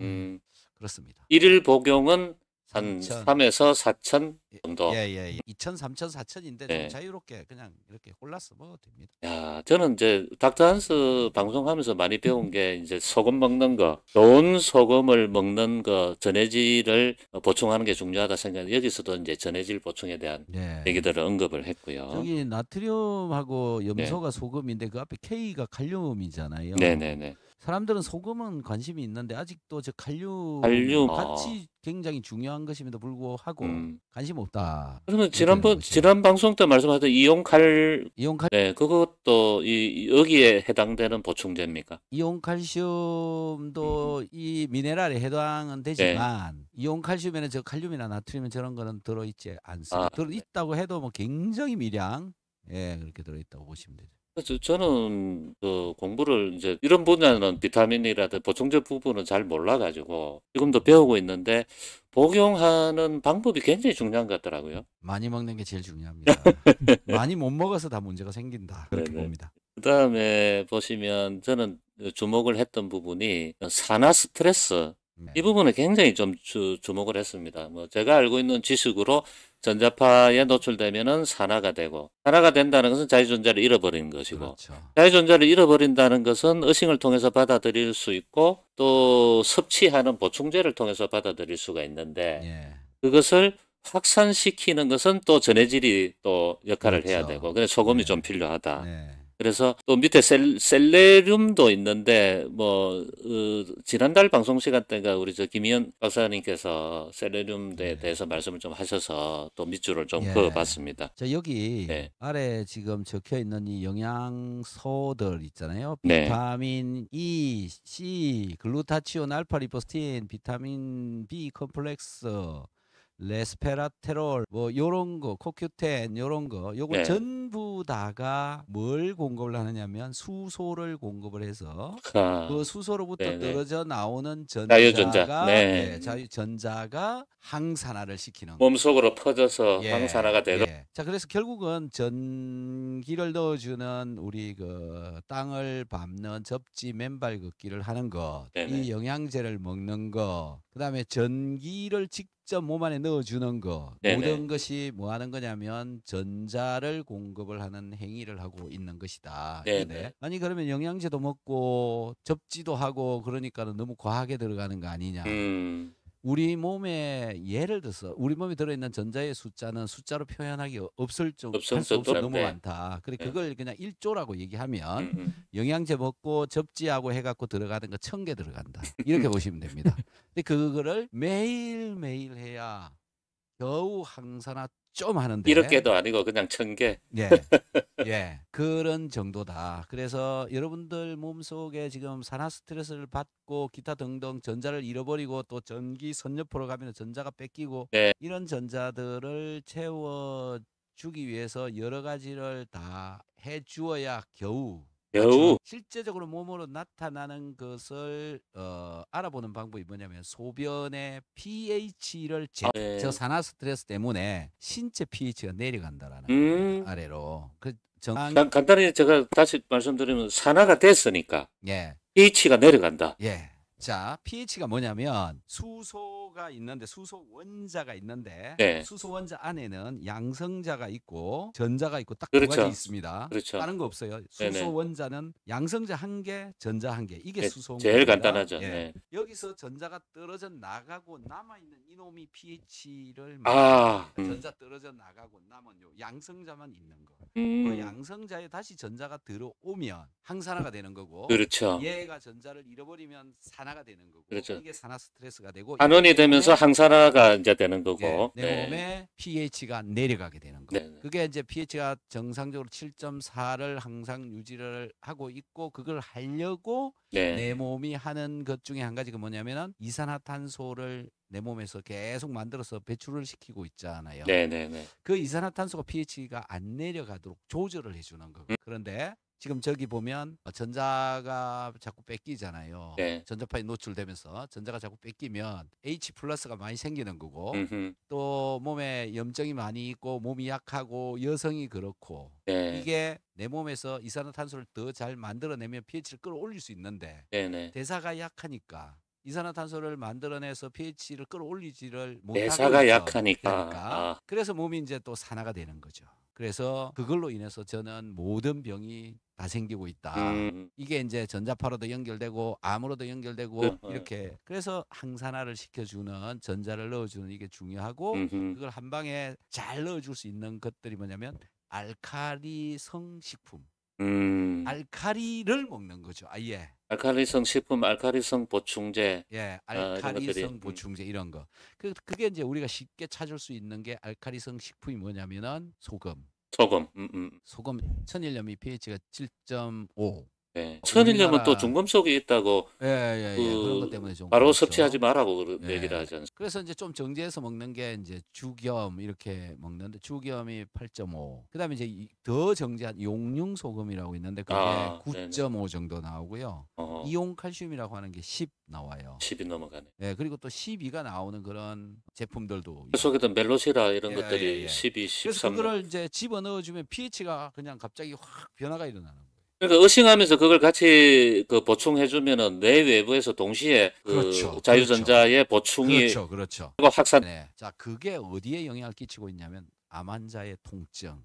그렇습니다. 일일 복용은 한 3,000. 3에서 4천 정도. 예. 2,000, 3,000, 4,000인데 네. 좀 자유롭게 그냥 이렇게 골라서 먹어도 됩니다. 야, 저는 이제 닥터 한스 방송하면서 많이 배운 게 이제 소금 먹는 거, 좋은 소금을 먹는 거, 전해질을 보충하는 게 중요하다 생각. 여기서도 이제 전해질 보충에 대한 예. 얘기들을 언급을 했고요. 저기 나트륨하고 염소가 소금인데 그 앞에 K가 칼륨이잖아요. 네네네. 사람들은 소금은 관심이 있는데 아직도 저 칼륨 칼륨. 같이 굉장히 중요한 것임에도 불구하고 관심 없다. 그러면 그렇게 되는 거죠. 지난 방송 때 말씀하셨던 이온칼, 이온 칼 네, 그것도 여기에 해당되는 보충제입니까? 이온 칼슘도 이 미네랄에 해당은 되지만 이온 칼슘에는 저 칼륨이나 나트륨 저런 거는 들어있지 않습니다. 아, 들어있다고 해도 뭐 굉장히 미량 그렇게 들어있다고 보시면 되죠. 그래서 저는 그 공부를 이제 이런 분야는 비타민이라든 보충제 부분은 잘 몰라가지고 지금도 배우고 있는데 복용하는 방법이 굉장히 중요한 것 같더라고요. 많이 먹는 게 제일 중요합니다. 많이 못 먹어서 다 문제가 생긴다. 그렇게 네네. 봅니다. 그 다음에 보시면 저는 주목을 했던 부분이 산화 스트레스. 네. 이 부분에 굉장히 좀 주목을 했습니다. 뭐 제가 알고 있는 지식으로 전자파에 노출되면은 산화가 되고, 산화가 된다는 것은 자유전자를 잃어버리는 것이고, 그렇죠. 자유전자를 잃어버린다는 것은 어싱을 통해서 받아들일 수 있고 또 섭취하는 보충제를 통해서 받아들일 수가 있는데 예. 그것을 확산시키는 것은 또 전해질이 또 역할을 해야 그렇죠. 되고, 그래서 소금이 네. 좀 필요하다. 네. 그래서 또 밑에 셀레늄도 있는데 뭐 지난달 방송 시간 때가 우리 저 김희연 박사님께서 셀레늄에 대해서 말씀을 좀 하셔서 또 밑줄을 좀 예. 그어봤습니다. 자 여기 네. 아래 지금 적혀 있는 이 영양소들 있잖아요. 네. 비타민 E, C, 글루타치온, 알파 리포스틴, 비타민 B 컴플렉스, 레스페라테롤 뭐 요런 거, 코큐텐 요런 거 요거 네. 전부 다가 뭘 공급을 하느냐면 수소를 공급을 해서 아, 그 수소로부터 네네. 떨어져 나오는 자유전자. 전자가 네. 자유전자가 항산화를 시키는 몸속으로 퍼져서 예, 항산화가 되고. 예. 자 그래서 결국은 전기를 넣어주는 우리 그 땅을 밟는 접지 맨발 걷기를 하는 것, 네네. 이 영양제를 먹는 것, 그다음에 전기를 직접 몸 안에 넣어주는 것, 네네. 모든 것이 뭐 하는 거냐면 전자를 공급을 하는 행위를 하고 있는 것이다. 네네. 근데 아니 그러면 영양제도 먹고 접지도 하고 그러니까는 너무 과하게 들어가는 거 아니냐. 우리 몸에 예를 들어서 우리 몸에 들어있는 전자의 숫자는 숫자로 표현하기 없을 할 수 없을 너무 네. 많다. 그래 네. 그걸 그냥 1조라고 얘기하면 영양제 먹고 접지하고 해갖고 들어가는 거 1000개 들어간다. 이렇게 보시면 됩니다. 근데 그거를 매일매일 해야 겨우 항산화 좀 하는데 1억개도 아니고 그냥 1000개. 예. 예. 그런 정도다. 그래서 여러분들 몸속에 지금 산화 스트레스를 받고 기타 등등 전자를 잃어버리고 또 전기 선옆으로 가면 전자가 뺏기고 네. 이런 전자들을 채워 주기 위해서 여러 가지를 다 해 주어야 겨우 매우 실제적으로 몸으로 나타나는 것을 알아보는 방법이 뭐냐면 소변의 pH를 네. 저 산화 스트레스 때문에 신체 pH가 내려간다라는 겁니다. 아래로. 간단히 제가 다시 말씀드리면 산화가 됐으니까 예. pH가 내려간다. 예. 자, pH가 뭐냐면 수소가 있는데 수소 원자가 있는데 네. 수소 원자 안에는 양성자가 있고 전자가 있고 딱 두 그렇죠. 가지 있습니다. 그렇죠. 다른 거 없어요. 수소 네네. 원자는 양성자 한 개, 전자 한 개. 이게 네, 수소 제일 원자입니다. 간단하죠. 예. 네. 여기서 전자가 떨어져 나가고 남아 있는 이놈이 pH를 전자 떨어져 나가고 남은 요 양성자만 있는 거. 그 양성자에 다시 전자가 들어오면 항산화가 되는 거고 그렇죠. 얘가 전자를 잃어버리면 산화가 되는 거고 그렇죠. 이게 산화 스트레스가 되고 환원이 되면서 항산화가 이제 되는 거고 내 네. 몸에 pH가 내려가게 되는 거. 네. 그게 이제 pH가 정상적으로 7.4를 항상 유지를 하고 있고 그걸 하려고 네. 내 몸이 하는 것 중에 한 가지가 뭐냐면은 이산화탄소를 내 몸에서 계속 만들어서 배출을 시키고 있잖아요. 네네네. 그 이산화탄소가 pH가 안 내려가도록 조절을 해주는 거고. 그런데 지금 저기 보면 전자가 자꾸 뺏기잖아요. 네. 전자파에 노출되면서 전자가 자꾸 뺏기면 H 플러스가 많이 생기는 거고 음흠. 또 몸에 염증이 많이 있고 몸이 약하고 여성이 그렇고 네. 이게 내 몸에서 이산화탄소를 더 잘 만들어내면 pH를 끌어올릴 수 있는데 네네. 대사가 약하니까 이산화탄소를 만들어내서 pH를 끌어올리지를 못하고 대사가 있어. 약하니까. 그래서 몸이 이제 또 산화가 되는 거죠. 그래서 그걸로 인해서 저는 모든 병이 다 생기고 있다. 이게 이제 전자파로도 연결되고 암으로도 연결되고 이렇게 그래서 항산화를 시켜주는 전자를 넣어주는 이게 중요하고 그걸 한 방에 잘 넣어줄 수 있는 것들이 뭐냐면 알카리성 식품. 알카리를 먹는 거죠. 아예. 알카리성 식품, 알카리성 보충제. 예, 이런 알카리성 것들이. 보충제 이런 거. 그게 이제 우리가 쉽게 찾을 수 있는 게 알카리성 식품이 뭐냐면은 소금. 소금. 소금 천일염이 pH가 7.5. 네. 천일염은 또 우리나라- 중금속이 있다고 예. 그런 것 때문에 좀 바로 그렇죠. 섭취하지 말라고 예. 얘기를 하지 않습니까? 그래서 이제 좀 정제해서 먹는 게 이제 주겸 이렇게 먹는데 주겸이 8.5. 그다음에 이제 더 정제한 용융 소금이라고 있는데 그게 네네. 9.5 정도 나오고요. 어, 이온 칼슘이라고 하는 게 10 나와요. 10이 넘어가네. 예, 그리고 또 12가 나오는 그런 제품들도 그 속에도 멜로시라 이런 예, 것들이 예. 12, 그래서 13. 그거를 이제 집어넣어주면 pH가 그냥 갑자기 확 변화가 일어나는 거예요. 그러니까 의식하면서 그걸 같이 그 보충해주면은 뇌 외부에서 동시에 그 그렇죠. 자유전자의 보충이 그렇죠. 그리고 확산. 네. 자, 그게 어디에 영향을 끼치고 있냐면 암 환자의 통증.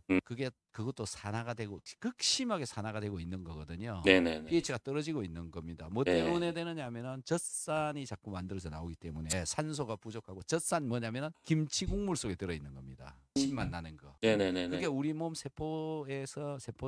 그것도 산화가 되고 극심하게 산화가 되고 있는 거거든요. 네네네. pH가 떨어지고 있는 겁니다. 뭐 네. 때문에 되느냐면은 젖산이 자꾸 만들어져 나오기 때문에 산소가 부족하고 젖산 뭐냐면은 김치 국물 속에 들어 있는 겁니다. 신맛 나는 거. 네네네네. 그게 우리 몸 세포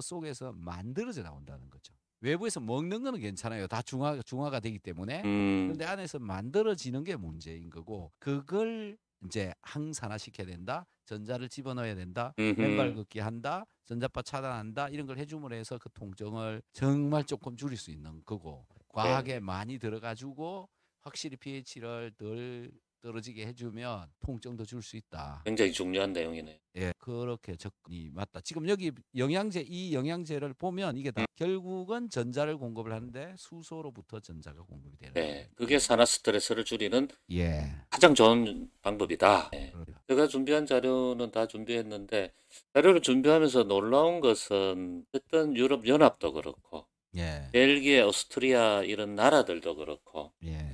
속에서 만들어져 나온다는 거죠. 외부에서 먹는 거는 괜찮아요. 다 중화가 되기 때문에. 그런데 안에서 만들어지는 게 문제인 거고 그걸 이제 항산화 시켜야 된다. 전자를 집어넣어야 된다. 맨발 걷기 한다. 전자파 차단한다. 이런 걸 해줌으로 해서 그 통증을 정말 조금 줄일 수 있는 거고 과하게 많이 들어가지고 확실히 pH를 덜 떨어지게 해주면 통증도 줄 수 있다. 굉장히 중요한 내용이네요. 예, 그렇게 접근이 맞다. 지금 여기 이 영양제를 보면 이게 다 결국은 전자를 공급을 하는데 수소로부터 전자가 공급이 되는 거예요. 네, 그게 산화 스트레스를 줄이는 예. 가장 좋은 방법이다. 네. 그렇죠. 제가 준비한 자료는 다 준비했는데 자료를 준비하면서 놀라운 것은 어떤 유럽 연합도 그렇고 예. 벨기에, 오스트리아 이런 나라들도 그렇고 예.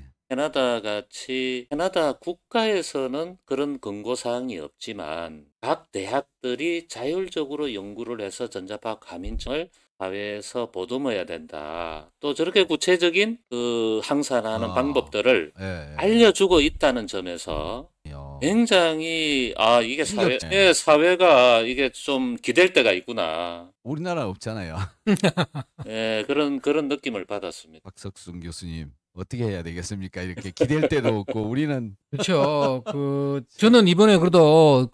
캐나다 국가에서는 그런 권고 사항이 없지만 각 대학들이 자율적으로 연구를 해서 전자파 감인증을 사회에서 보듬어야 된다. 또 저렇게 구체적인 그 항산화하는 방법들을 예. 알려주고 있다는 점에서 굉장히 이게 신기하네. 사회가 이게 좀 기댈 때가 있구나. 우리나라 없잖아요. 예, 그런 느낌을 받았습니다. 박석순 교수님 어떻게 해야 되겠습니까? 이렇게 기댈 때도 없고 우리는 그렇죠. 저는 이번에 그래도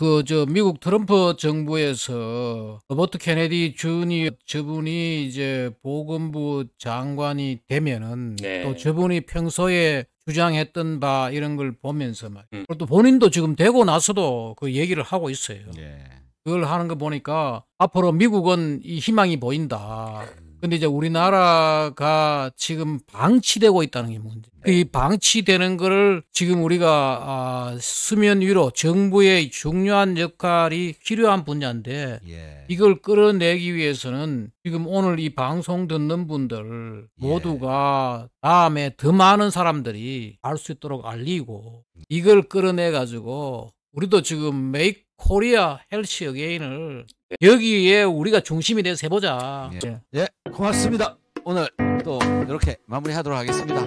미국 트럼프 정부에서 로버트 케네디 주니어 저분이 이제 보건부 장관이 되면은 네. 또 저분이 평소에 주장했던 바 이런 걸 보면서 또 본인도 지금 되고 나서도 그 얘기를 하고 있어요. 예. 그걸 하는 거 보니까 앞으로 미국은 이 희망이 보인다. 근데 이제 우리나라가 지금 방치되고 있다는 게 문제. 이 방치되는 거를 지금 우리가 수면 위로 정부의 중요한 역할이 필요한 분야인데 예. 이걸 끌어내기 위해서는 지금 오늘 이 방송 듣는 분들 모두가 다음에 더 많은 사람들이 알 수 있도록 알리고 이걸 끌어내 가지고 우리도 지금 메이크 코리아 헬스 어게인을 여기에 우리가 중심이 돼서 해보자. 예, 고맙습니다. 오늘 또 이렇게 마무리하도록 하겠습니다.